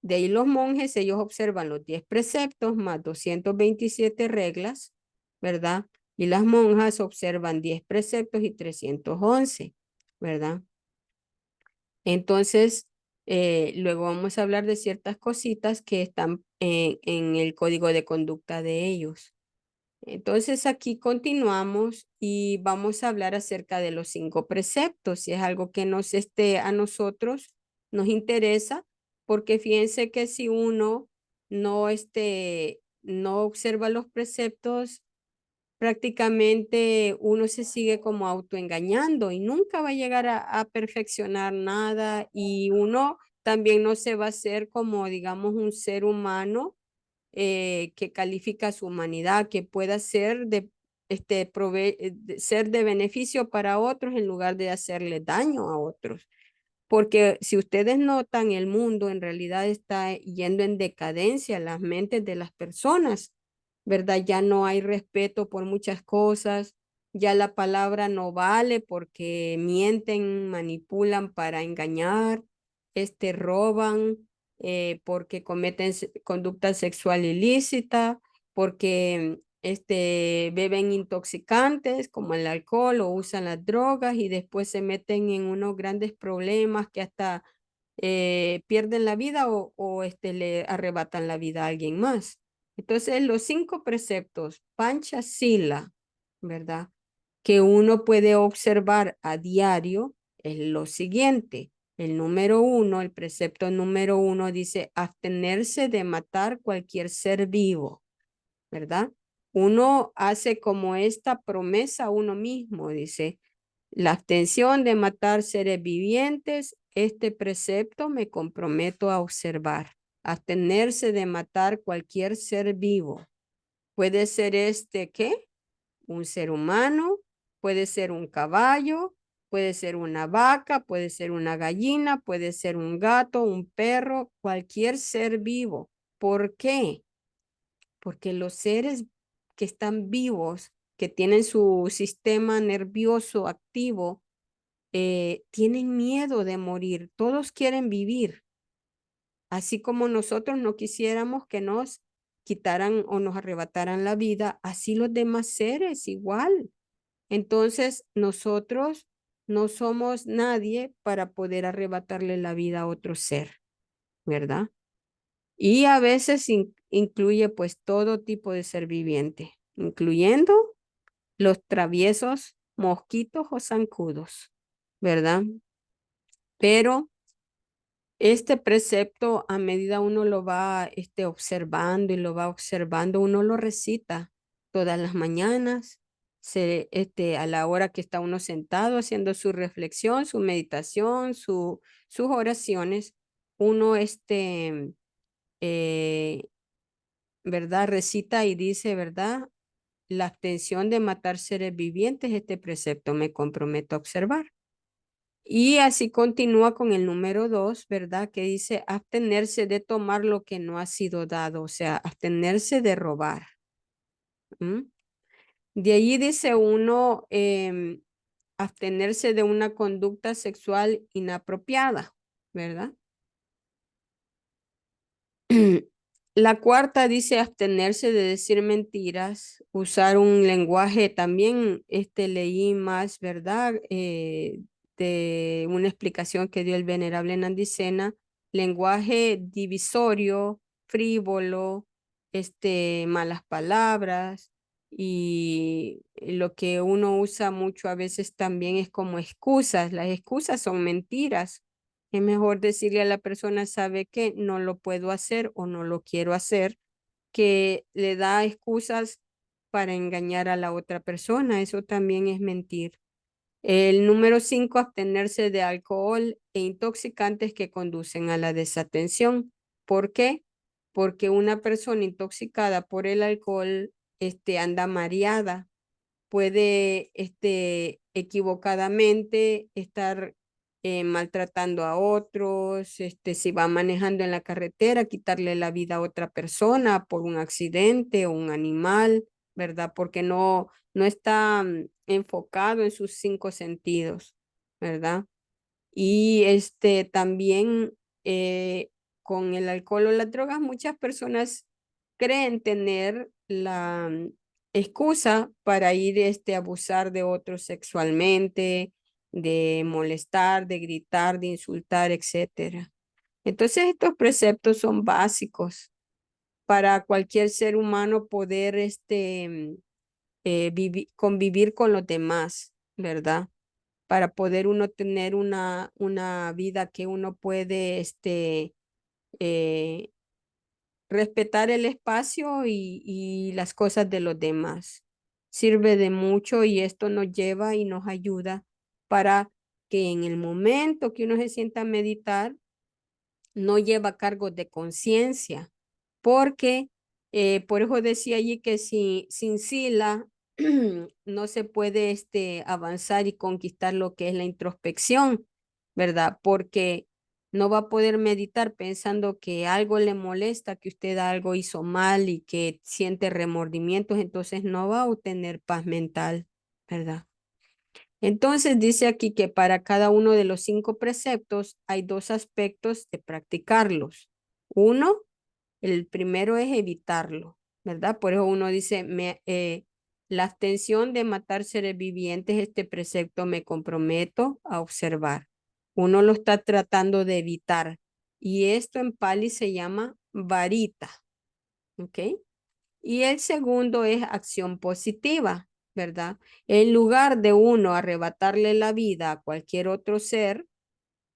De ahí los monjes, ellos observan los 10 preceptos más 227 reglas, ¿verdad? Y las monjas observan 10 preceptos y 311, ¿verdad? Entonces, luego vamos a hablar de ciertas cositas que están en el código de conducta de ellos. Entonces, aquí continuamos y vamos a hablar acerca de los 5 preceptos, si es algo que a nosotros nos interesa, porque fíjense que si uno no observa los preceptos, prácticamente uno se sigue como autoengañando y nunca va a llegar a perfeccionar nada, y uno también no se va a hacer como, digamos, un ser humano que califica su humanidad, que pueda ser ser de beneficio para otros en lugar de hacerle daño a otros. Porque si ustedes notan, el mundo en realidad está yendo en decadencia, las mentes de las personas, ¿verdad? Ya no hay respeto por muchas cosas, ya la palabra no vale porque mienten, manipulan para engañar, roban, porque cometen conducta sexual ilícita, porque beben intoxicantes como el alcohol o usan las drogas y después se meten en unos grandes problemas que hasta pierden la vida o le arrebatan la vida a alguien más. Entonces, los 5 preceptos, Pancha Sila, ¿verdad? Que uno puede observar a diario es lo siguiente. El número 1, el precepto número 1 dice abstenerse de matar cualquier ser vivo, ¿verdad? uno hace como esta promesa a uno mismo, dice, la abstención de matar seres vivientes, este precepto me comprometo a observar. Abstenerse de matar cualquier ser vivo. Puede ser ¿qué? Un ser humano, puede ser un caballo, puede ser una vaca, puede ser una gallina, puede ser un gato, un perro, cualquier ser vivo. ¿Por qué? Porque los seres que están vivos, que tienen su sistema nervioso activo, tienen miedo de morir. Todos quieren vivir. Así como nosotros no quisiéramos que nos quitaran o nos arrebataran la vida, así los demás seres igual. Entonces, nosotros no somos nadie para poder arrebatarle la vida a otro ser, ¿verdad? Y a veces incluye pues todo tipo de ser viviente, incluyendo los traviesos mosquitos o zancudos, ¿verdad? Pero este precepto, a medida uno lo va observando y lo va observando, uno lo recita todas las mañanas, a la hora que está uno sentado haciendo su reflexión, su meditación, sus oraciones, uno eh, ¿verdad? Recita y dice, ¿verdad? La abstención de matar seres vivientes, este precepto me comprometo a observar. Y así continúa con el número 2, ¿verdad? Que dice abstenerse de tomar lo que no ha sido dado, o sea, abstenerse de robar. ¿Mm? De allí dice uno, abstenerse de una conducta sexual inapropiada, ¿verdad? La cuarta dice abstenerse de decir mentiras, usar un lenguaje, también leí más, ¿verdad? De una explicación que dio el venerable Nandicena, lenguaje divisorio, frívolo, malas palabras, y lo que uno usa mucho a veces también es como excusas. Las excusas son mentiras. Es mejor decirle a la persona, sabe que no lo puedo hacer o no lo quiero hacer, que le da excusas para engañar a la otra persona. Eso también es mentir. El número 5, abstenerse de alcohol e intoxicantes que conducen a la desatención. ¿Por qué? Porque una persona intoxicada por el alcohol anda mareada, puede equivocadamente estar maltratando a otros, si va manejando en la carretera, quitarle la vida a otra persona por un accidente o un animal, ¿verdad? Porque no está enfocado en sus 5 sentidos, ¿verdad? Y también con el alcohol o las drogas, muchas personas creen tener la excusa para ir a abusar de otros sexualmente, de molestar, de gritar, de insultar, etcétera. Entonces, estos preceptos son básicos para cualquier ser humano poder convivir con los demás, ¿verdad? Para poder uno tener una vida que uno puede eh, respetar el espacio y las cosas de los demás. Sirve de mucho y esto nos lleva y nos ayuda para que en el momento que uno se sienta a meditar, no lleva cargos de conciencia, porque por eso decía allí que sin sila no se puede avanzar y conquistar lo que es la introspección, ¿verdad? Porque no va a poder meditar pensando que algo le molesta, que usted algo hizo mal y que siente remordimientos, entonces no va a obtener paz mental, ¿verdad? Entonces dice aquí que para cada uno de los 5 preceptos hay 2 aspectos de practicarlos. Uno, el primero es evitarlo, ¿verdad? Por eso uno dice, la abstención de matar seres vivientes, este precepto me comprometo a observar. Uno lo está tratando de evitar. Y esto en Pali se llama varita, ¿ok? Y el segundo es acción positiva, ¿verdad? En lugar de uno arrebatarle la vida a cualquier otro ser,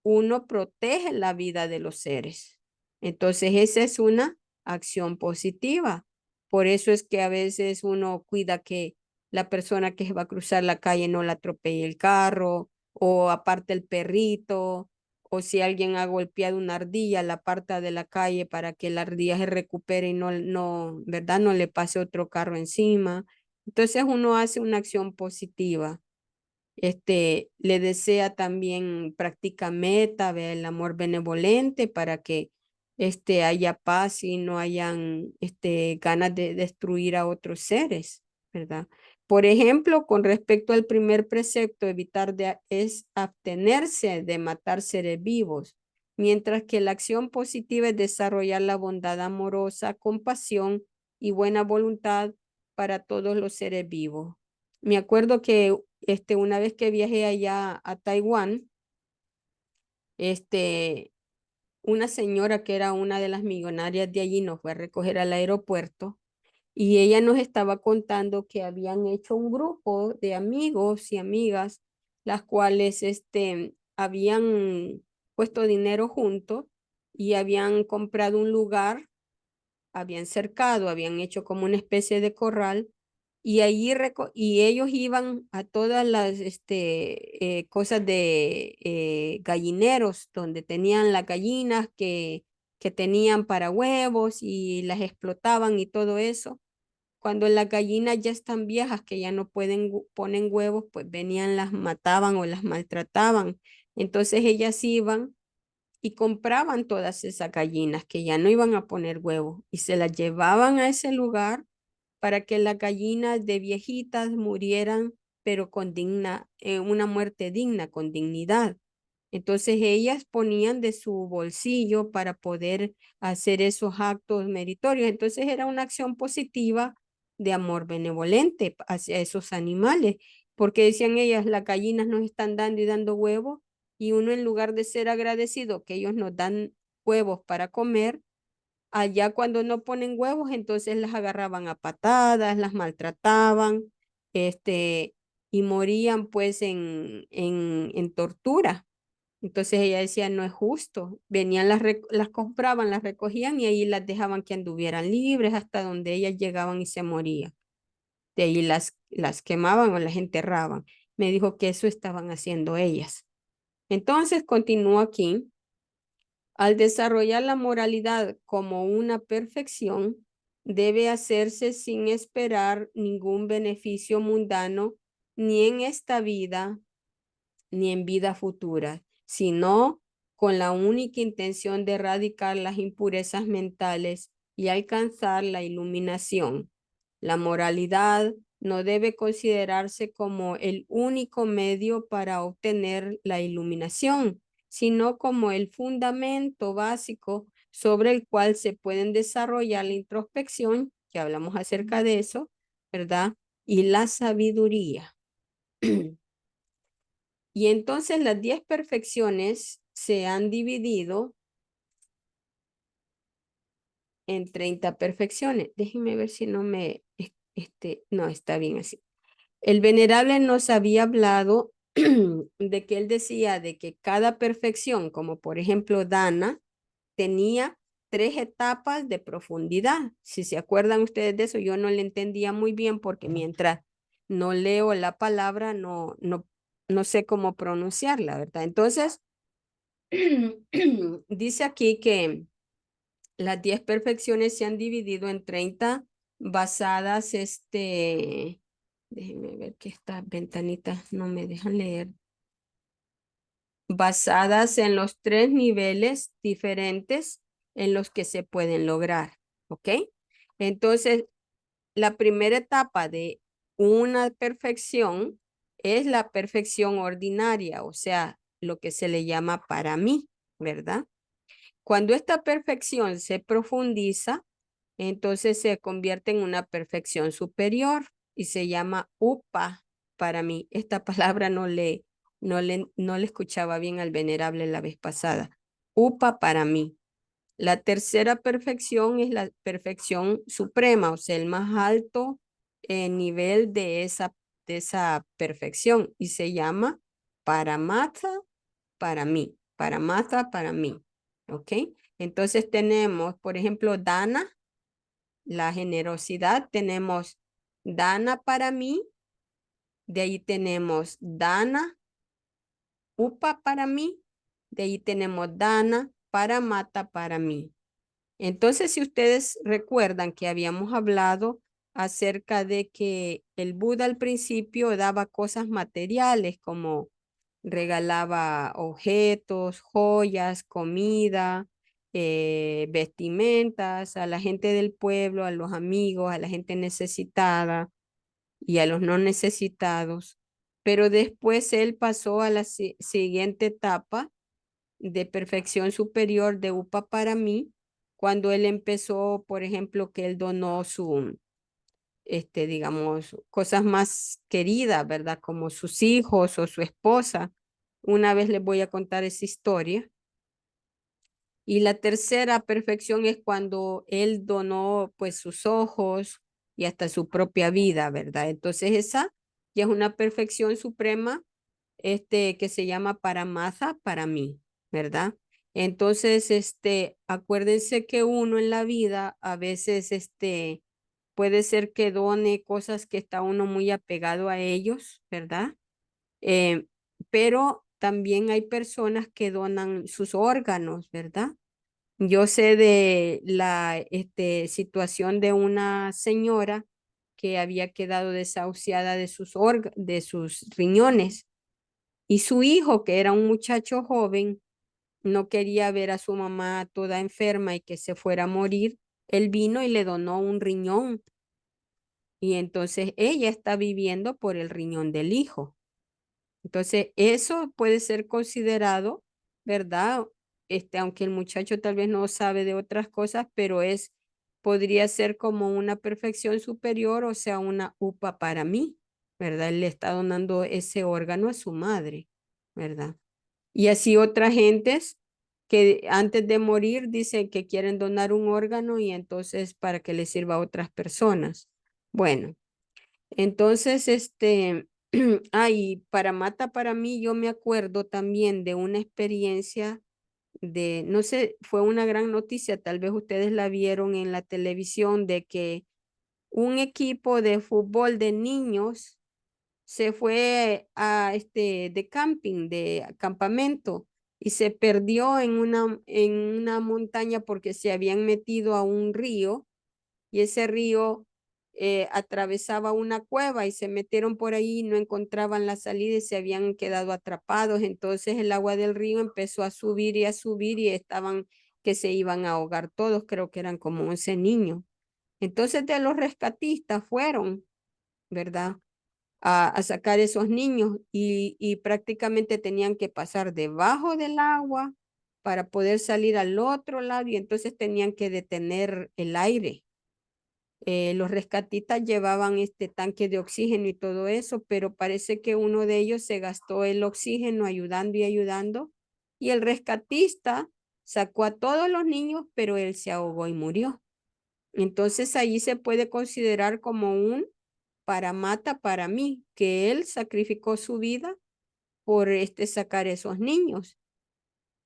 uno protege la vida de los seres. Entonces, esa es una acción positiva. Por eso es que a veces uno cuida que la persona que va a cruzar la calle no la atropelle el carro, o aparte el perrito, o si alguien ha golpeado una ardilla, la aparta de la calle para que la ardilla se recupere y ¿verdad? No le pase otro carro encima. Entonces uno hace una acción positiva. Le desea también, practica meta, ve el amor benevolente para que haya paz y no hayan ganas de destruir a otros seres, ¿verdad? Por ejemplo, con respecto al primer precepto, es abstenerse de matar seres vivos, mientras que la acción positiva es desarrollar la bondad amorosa, compasión y buena voluntad para todos los seres vivos. Me acuerdo que una vez que viajé allá a Taiwán, una señora que era una de las millonarias de allí nos fue a recoger al aeropuerto y ella nos estaba contando que habían hecho un grupo de amigos y amigas, las cuales habían puesto dinero juntos y habían comprado un lugar, habían cercado, habían hecho como una especie de corral y allí y ellos iban a todas las cosas de gallineros donde tenían las gallinas que tenían para huevos y las explotaban y todo eso. Cuando las gallinas ya están viejas, que ya no pueden ponen huevos, pues venían, las mataban o las maltrataban. Entonces ellas iban y compraban todas esas gallinas que ya no iban a poner huevos y se las llevaban a ese lugar para que las gallinas de viejitas murieran, pero con una muerte digna, con dignidad. Entonces ellas ponían de su bolsillo para poder hacer esos actos meritorios. Entonces era una acción positiva de amor benevolente hacia esos animales, porque decían ellas, las gallinas nos están dando y dando huevos, y uno en lugar de ser agradecido que ellos nos dan huevos para comer, allá cuando no ponen huevos, entonces las agarraban a patadas, las maltrataban, y morían pues en tortura. Entonces ella decía, no es justo. Venían, las compraban, las recogían y ahí las dejaban que anduvieran libres hasta donde ellas llegaban y se morían. De ahí las quemaban o las enterraban. Me dijo que eso estaban haciendo ellas. Entonces continúo aquí. Al desarrollar la moralidad como una perfección, debe hacerse sin esperar ningún beneficio mundano, ni en esta vida, ni en vida futura, sino con la única intención de erradicar las impurezas mentales y alcanzar la iluminación. La moralidad no debe considerarse como el único medio para obtener la iluminación, sino como el fundamento básico sobre el cual se pueden desarrollar la introspección, que hablamos acerca de eso, ¿verdad? Y la sabiduría. Y entonces las 10 perfecciones se han dividido en 30 perfecciones. Déjenme ver si no no, está bien así. El venerable nos había hablado de que él decía de que cada perfección, como por ejemplo Dana, tenía 3 etapas de profundidad. Si se acuerdan ustedes de eso, yo no le entendía muy bien porque mientras no leo la palabra, no sé cómo pronunciarla, ¿verdad? Entonces, dice aquí que las 10 perfecciones se han dividido en 30 basadas, déjenme ver que estas ventanitas no me dejan leer, basadas en los 3 niveles diferentes en los que se pueden lograr, ¿ok? Entonces, la primera etapa de una perfección es la perfección ordinaria, o sea, lo que se le llama para mí, ¿verdad? Cuando esta perfección se profundiza, entonces se convierte en una perfección superior y se llama upa para mí. Esta palabra no le escuchaba bien al venerable la vez pasada. Upa para mí. La tercera perfección es la perfección suprema, o sea, el más alto nivel de esa perfección y se llama Paramatha para mí. Paramatha para mí. ¿Ok? Entonces tenemos, por ejemplo, Dana, la generosidad tenemos dana para mí, de ahí tenemos dana, upa para mí, de ahí tenemos dana, paramata para mí. Entonces, si ustedes recuerdan que habíamos hablado acerca de que el Buda al principio daba cosas materiales como regalaba objetos, joyas, comida, vestimentas a la gente del pueblo, a los amigos, a la gente necesitada y a los no necesitados. Pero después él pasó a la siguiente etapa de perfección superior de UPA para mí, cuando él empezó, por ejemplo, que él donó digamos, cosas más queridas, ¿verdad? Como sus hijos o su esposa. Una vez les voy a contar esa historia. Y la tercera perfección es cuando él donó pues sus ojos y hasta su propia vida, ¿verdad? Entonces esa ya es una perfección suprema, que se llama Paramatha para mí, ¿verdad? Entonces, acuérdense que uno en la vida a veces, puede ser que done cosas que está uno muy apegado a ellos, ¿verdad? Eh, pero también hay personas que donan sus órganos, ¿verdad? Yo sé de la situación de una señora que había quedado desahuciada de sus riñones y su hijo, que era un muchacho joven, no quería ver a su mamá toda enferma y que se fuera a morir. Él vino y le donó un riñón y entonces ella está viviendo por el riñón del hijo. Entonces, eso puede ser considerado, ¿verdad? Aunque el muchacho tal vez no sabe de otras cosas, pero podría ser como una perfección superior, o sea, una UPA para mí, ¿verdad? Él le está donando ese órgano a su madre, ¿verdad? Y así otras gentes que antes de morir dicen que quieren donar un órgano y entonces para que le sirva a otras personas. Bueno, entonces, Paramata para mí, yo me acuerdo también de una experiencia no sé, fue una gran noticia, tal vez ustedes la vieron en la televisión, de que un equipo de fútbol de niños se fue de camping, de campamento, y se perdió en una montaña porque se habían metido a un río y ese río atravesaba una cueva y se metieron por ahí y no encontraban la salida y se habían quedado atrapados. Entonces el agua del río empezó a subir y estaban que se iban a ahogar todos, creo que eran como 11 niños. Entonces de los rescatistas fueron, ¿verdad? A sacar esos niños y prácticamente tenían que pasar debajo del agua para poder salir al otro lado y entonces tenían que detener el aire. Los rescatistas llevaban este tanque de oxígeno y todo eso, pero parece que uno de ellos se gastó el oxígeno ayudando y ayudando, y el rescatista sacó a todos los niños, pero él se ahogó y murió. Entonces ahí se puede considerar como un paramata para mí, que él sacrificó su vida por sacar esos niños,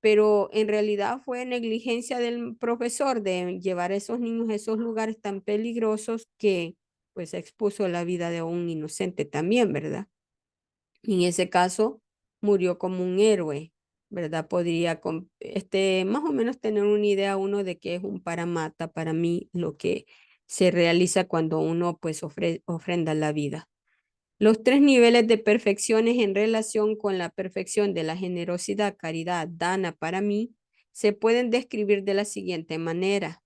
pero en realidad fue negligencia del profesor de llevar a esos niños a esos lugares tan peligrosos que pues expuso la vida de un inocente también, ¿verdad? Y en ese caso murió como un héroe, ¿verdad? Podría más o menos tener una idea uno de qué es un paramata para mí, lo que se realiza cuando uno pues ofrenda la vida. Los 3 niveles de perfecciones en relación con la perfección de la generosidad, caridad, dana para mí, se pueden describir de la siguiente manera.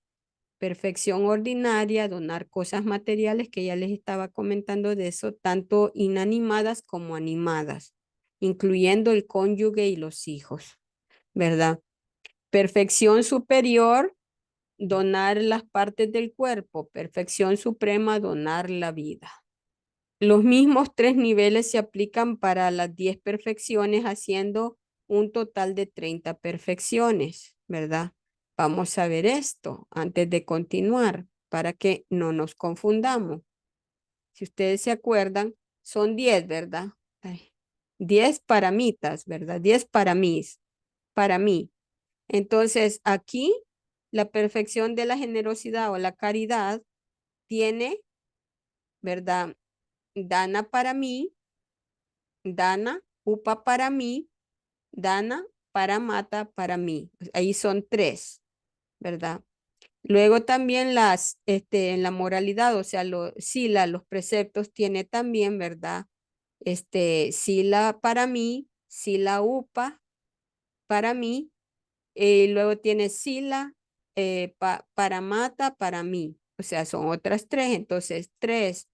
Perfección ordinaria, donar cosas materiales, que ya les estaba comentando de eso, tanto inanimadas como animadas, incluyendo el cónyuge y los hijos, ¿verdad? Perfección superior, donar las partes del cuerpo. Perfección suprema, donar la vida. Los mismos 3 niveles se aplican para las 10 perfecciones, haciendo un total de 30 perfecciones, ¿verdad? Vamos a ver esto antes de continuar para que no nos confundamos. Si ustedes se acuerdan, son 10, ¿verdad? 10 paramitas, ¿verdad? 10 para mí. Entonces, aquí la perfección de la generosidad o la caridad tiene, ¿verdad? Dana para mí, Dana, Upa para mí, Dana, Paramata para mí. Ahí son 3, ¿verdad? Luego también en la moralidad, o sea, sila, los preceptos tiene también, ¿verdad? Sila para mí, sila upa para mí, y luego tiene sila paramata para mí. O sea, son otras 3, entonces 3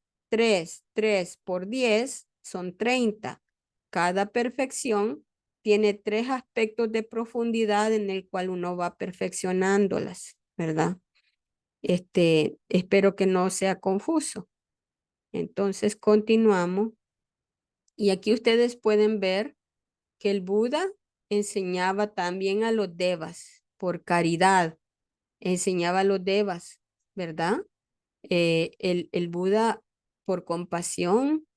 por 10 son 30. Cada perfección tiene 3 aspectos de profundidad en el cual uno va perfeccionándolas, ¿verdad? Espero que no sea confuso. Entonces continuamos. Y aquí ustedes pueden ver que el Buda enseñaba también a los devas por caridad. Enseñaba a los devas, ¿verdad? El Buda por compasión,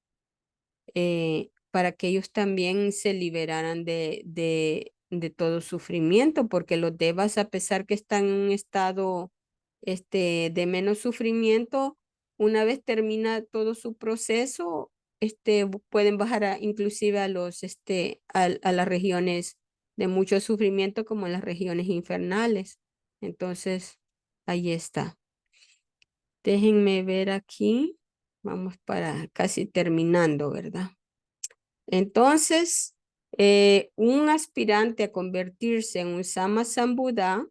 para que ellos también se liberaran de todo sufrimiento, porque los devas, a pesar que están en un estado de menos sufrimiento, una vez termina todo su proceso, pueden bajar inclusive a las regiones de mucho sufrimiento, como las regiones infernales. Entonces, ahí está. Déjenme ver aquí. Vamos para casi terminando, ¿verdad? Entonces, un aspirante a convertirse en un Sama Sambuddha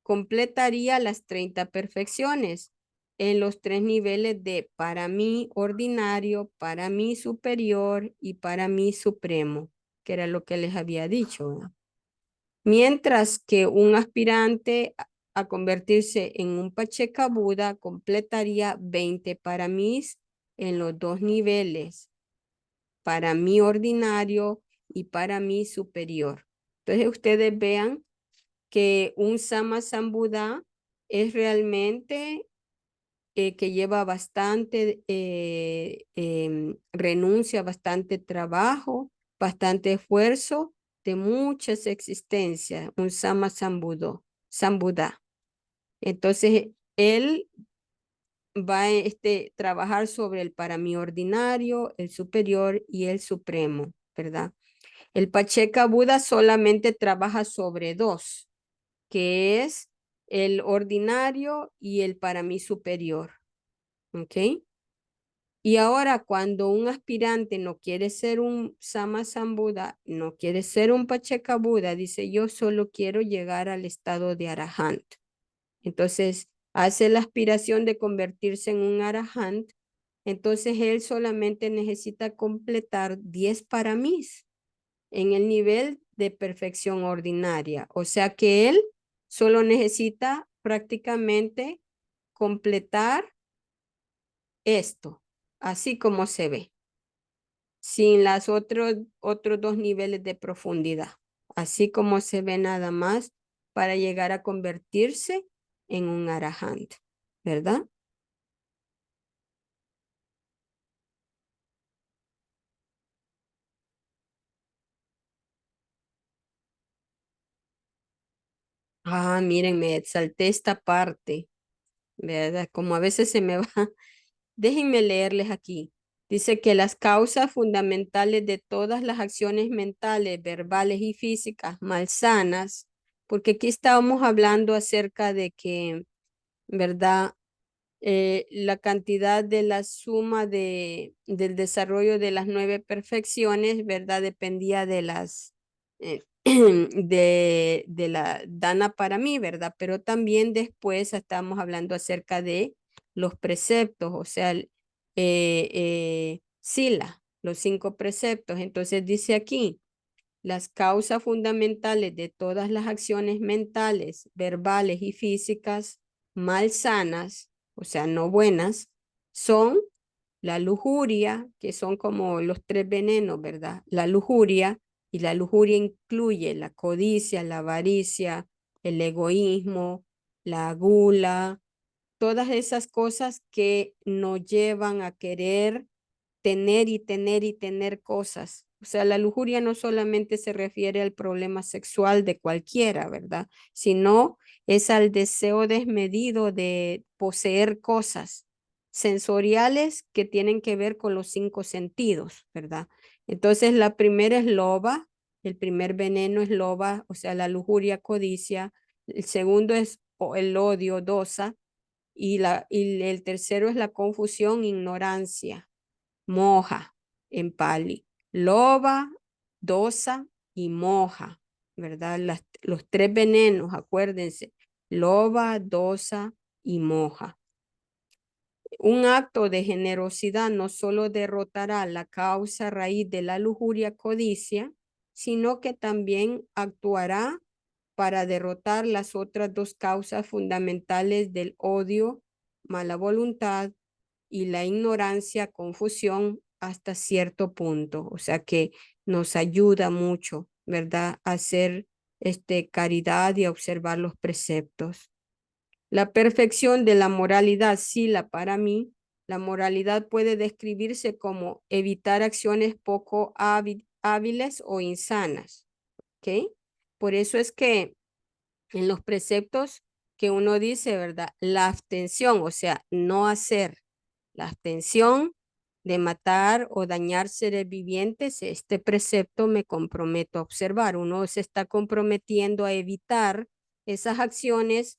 completaría las 30 perfecciones en los 3 niveles de para mí ordinario, para mí superior y para mí supremo, que era lo que les había dicho, ¿verdad? Mientras que un aspirante a convertirse en un Pacheka Buda completaría 20 para mí en los 2 niveles, para mí ordinario y para mí superior. Entonces ustedes vean que un Sama Sambuddha es realmente que lleva bastante renuncia, bastante trabajo, bastante esfuerzo de muchas existencias, un Sama Sambuddha. Entonces, él va a trabajar sobre el para mí ordinario, el superior y el supremo, ¿verdad? El Pacheka Buda solamente trabaja sobre 2, que es el ordinario y el para mí superior. ¿Ok? Y ahora cuando un aspirante no quiere ser un Sama Sambuddha, no quiere ser un Pacheka Buda, dice yo solo quiero llegar al estado de Arahant. Entonces hace la aspiración de convertirse en un Arahant. Entonces él solamente necesita completar 10 paramis en el nivel de perfección ordinaria. O sea que él solo necesita prácticamente completar esto, así como se ve, sin los otros 2 niveles de profundidad, así como se ve nada más para llegar a convertirse en un arahant, ¿verdad? Ah, miren, me salté esta parte, ¿verdad? Como a veces se me va. Déjenme leerles aquí. Dice que las causas fundamentales de todas las acciones mentales, verbales y físicas malsanas, porque aquí estábamos hablando acerca de que, ¿verdad? La cantidad de la suma del desarrollo de las 9 perfecciones, ¿verdad? Dependía de de la dana para mí, ¿verdad? Pero también después estamos hablando acerca de los preceptos, o sea, sila, los 5 preceptos. Entonces dice aquí, las causas fundamentales de todas las acciones mentales, verbales y físicas malsanas, o sea, no buenas, son la lujuria, que son como los 3 venenos, ¿verdad? La lujuria, y la lujuria incluye la codicia, la avaricia, el egoísmo, la gula, todas esas cosas que nos llevan a querer tener y tener y tener cosas. O sea, la lujuria no solamente se refiere al problema sexual de cualquiera, ¿verdad? Sino es al deseo desmedido de poseer cosas, sensoriales que tienen que ver con los 5 sentidos, ¿verdad? Entonces, la primera es loba, el primer veneno es loba, o sea, la lujuria, codicia. El segundo es el odio, dosa, y el tercero es la confusión, ignorancia, moja, en pali. Loba, dosa y moja, ¿verdad? Los 3 venenos, acuérdense, loba, dosa y moja. Un acto de generosidad no solo derrotará la causa raíz de la lujuria, codicia, sino que también actuará para derrotar las otras 2 causas fundamentales del odio, mala voluntad y la ignorancia, confusión hasta cierto punto. O sea que nos ayuda mucho, ¿verdad? A hacer caridad y a observar los preceptos. La perfección de la moralidad, Sila, para mí, la moralidad puede describirse como evitar acciones poco hábiles o insanas. ¿Ok? Por eso es que en los preceptos que uno dice, ¿verdad? La abstención, o sea, no hacer la abstención de matar o dañar seres vivientes, este precepto me comprometo a observar. Uno se está comprometiendo a evitar esas acciones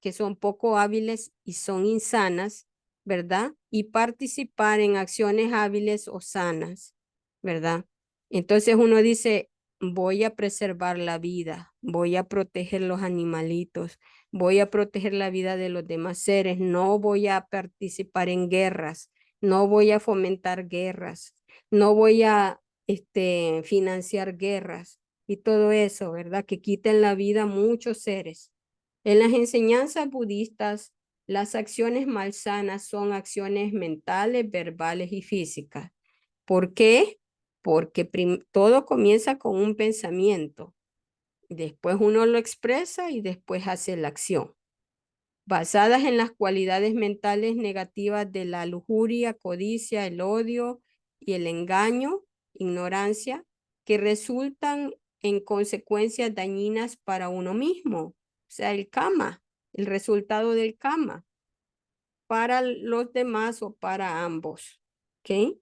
que son poco hábiles y son insanas, ¿verdad? Y participar en acciones hábiles o sanas, ¿verdad? Entonces uno dice, voy a preservar la vida, voy a proteger los animalitos, voy a proteger la vida de los demás seres, no voy a participar en guerras, no voy a fomentar guerras, no voy a financiar guerras y todo eso, ¿verdad? Que quiten la vida a muchos seres. En las enseñanzas budistas, las acciones malsanas son acciones mentales, verbales y físicas. ¿Por qué? Porque todo comienza con un pensamiento. Después uno lo expresa y después hace la acción. Basadas en las cualidades mentales negativas de la lujuria, codicia, el odio y el engaño, ignorancia, que resultan en consecuencias dañinas para uno mismo. O sea, el karma, el resultado del karma, para los demás o para ambos. ¿Ok?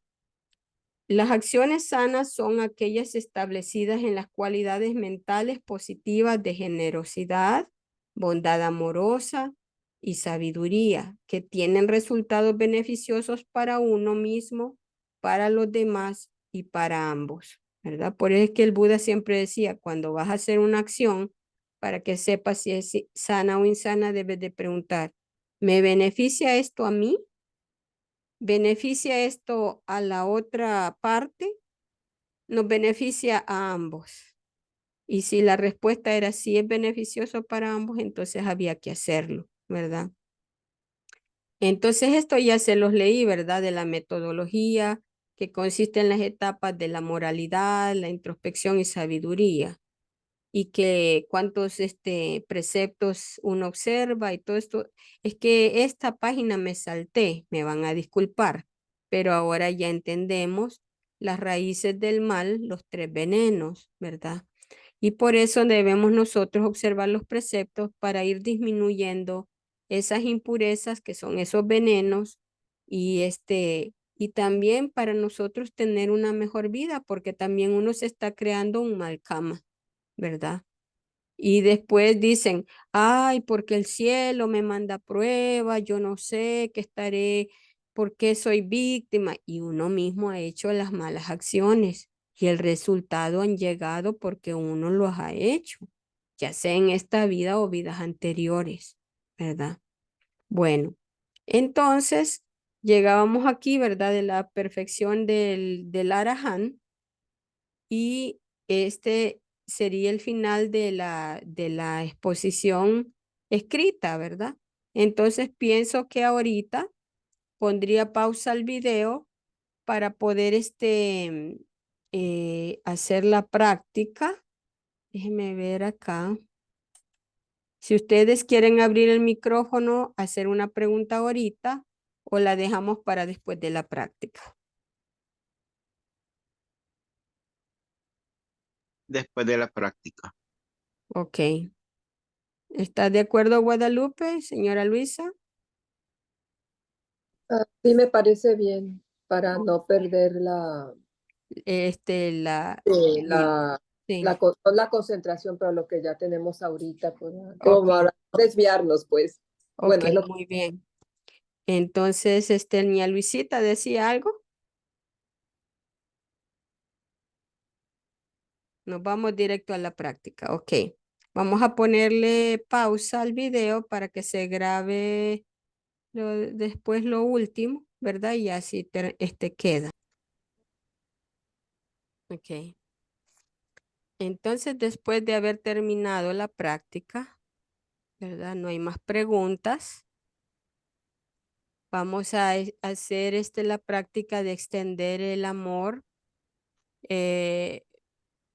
Las acciones sanas son aquellas establecidas en las cualidades mentales positivas de generosidad, bondad amorosa y sabiduría, que tienen resultados beneficiosos para uno mismo, para los demás y para ambos, ¿verdad? Por eso es que el Buda siempre decía, cuando vas a hacer una acción, para que sepas si es sana o insana, debes de preguntar, ¿me beneficia esto a mí? ¿Beneficia esto a la otra parte? Nos beneficia a ambos. Y si la respuesta era sí es beneficioso para ambos, entonces había que hacerlo, ¿verdad? Entonces esto ya se los leí, ¿verdad? De la metodología que consiste en las etapas de la moralidad, la introspección y sabiduría. Y que cuántos preceptos uno observa y todo esto. Es que esta página me salté, me van a disculpar, pero ahora ya entendemos las raíces del mal, los 3 venenos, ¿verdad? Y por eso debemos nosotros observar los preceptos para ir disminuyendo esas impurezas que son esos venenos y y también para nosotros tener una mejor vida, porque también uno se está creando un mal karma, ¿verdad? Y después dicen, ay, porque el cielo me manda pruebas, yo no sé qué estaré, por qué soy víctima. Y uno mismo ha hecho las malas acciones y el resultado han llegado porque uno los ha hecho, ya sea en esta vida o vidas anteriores, ¿verdad? Bueno, entonces llegábamos aquí, ¿verdad? De la perfección del Arahant y este sería el final de la exposición escrita, ¿verdad? Entonces pienso que ahorita pondría pausa al video para poder hacer la práctica. Déjenme ver acá. Si ustedes quieren abrir el micrófono, hacer una pregunta ahorita o la dejamos para después de la práctica. Después de la práctica. Ok. ¿Está de acuerdo, Guadalupe, señora Luisa? Sí, me parece bien para no perder la, La, la, sí, no la concentración, pero lo que ya tenemos ahorita, pues, como ok, para no desviarnos, pues. ok, Bueno, es lo que muy bien. Entonces, niña Luisita decía algo. Nos vamos directo a la práctica. Ok. Vamos a ponerle pausa al video para que se grabe después lo último, ¿verdad? Y así queda. Ok. Entonces, después de haber terminado la práctica, ¿verdad? No hay más preguntas. Vamos a hacer la práctica de extender el amor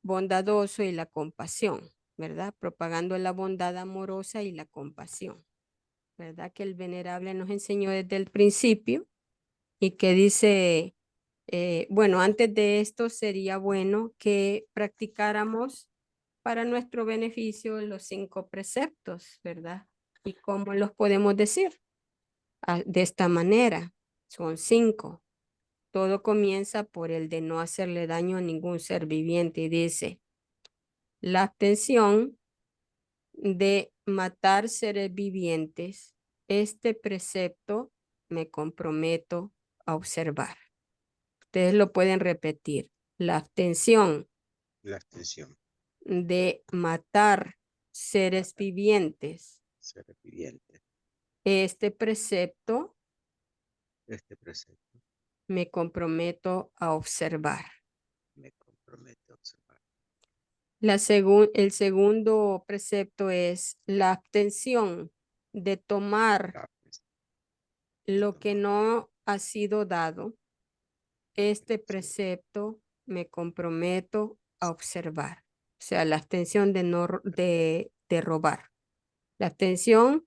bondadoso y la compasión, ¿verdad? Propagando la bondad amorosa y la compasión, ¿verdad? Que el venerable nos enseñó desde el principio y que dice, bueno, antes de esto sería bueno que practicáramos para nuestro beneficio los 5 preceptos, ¿verdad? ¿Y cómo los podemos decir? De esta manera, son 5. Todo comienza por el de no hacerle daño a ningún ser viviente y dice, la abstención de matar seres vivientes, este precepto me comprometo a observar. Ustedes lo pueden repetir. La abstención La abstención. de matar seres vivientes, Ser viviente. este precepto Este precepto me comprometo a observar. me compromete a observar. El segundo precepto es la abstención de tomar La lo que no ha sido dado. Este precepto me comprometo a observar. O sea, la abstención de robar. La abstención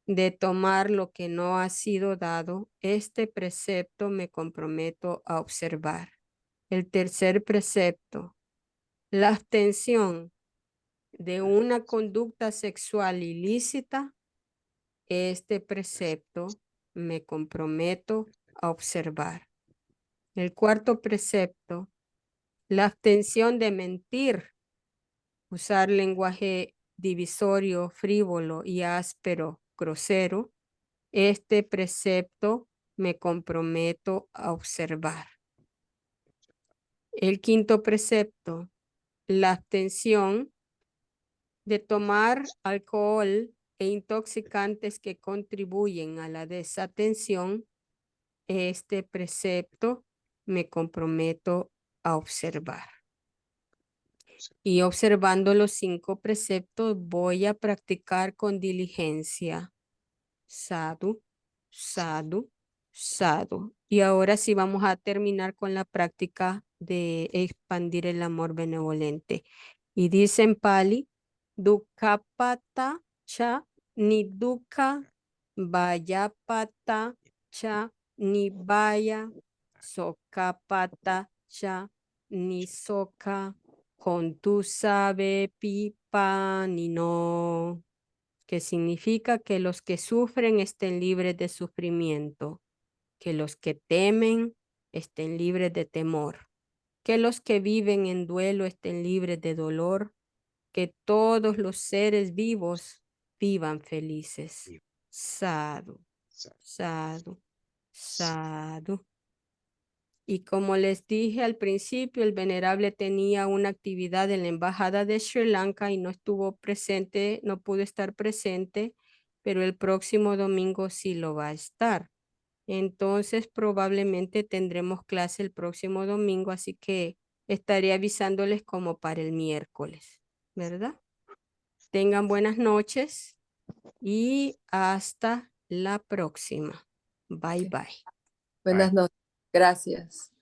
de tomar lo que no ha sido dado. Este precepto me comprometo a observar. El tercer precepto, la abstención de una conducta sexual ilícita. Este precepto me comprometo a observar. El cuarto precepto, la abstención de mentir, usar lenguaje divisorio, frívolo y áspero, grosero. Este precepto me comprometo a observar. El quinto precepto, la abstención de tomar alcohol e intoxicantes que contribuyen a la desatención. Este precepto me comprometo a observar. Y observando los 5 preceptos, voy a practicar con diligencia. Sadhu, sadhu, sadhu. Y ahora sí vamos a terminar con la práctica de expandir el amor benevolente. Y dice en Pali, Dukkapata cha ni dukkha vayapata cha ni vaya sokapata cha ni soka con tu sabe pipa ni no, que significa que los que sufren estén libres de sufrimiento, que los que temen estén libres de temor, que los que viven en duelo estén libres de dolor, que todos los seres vivos vivan felices. Sadhu, sadhu, sadhu. Y como les dije al principio, el venerable tenía una actividad en la embajada de Sri Lanka y no estuvo presente, no pudo estar presente, pero el próximo domingo sí lo va a estar. Entonces probablemente tendremos clase el próximo domingo, así que estaré avisándoles como para el miércoles, ¿verdad? Tengan buenas noches y hasta la próxima. Bye, sí. bye. Buenas noches. Gracias.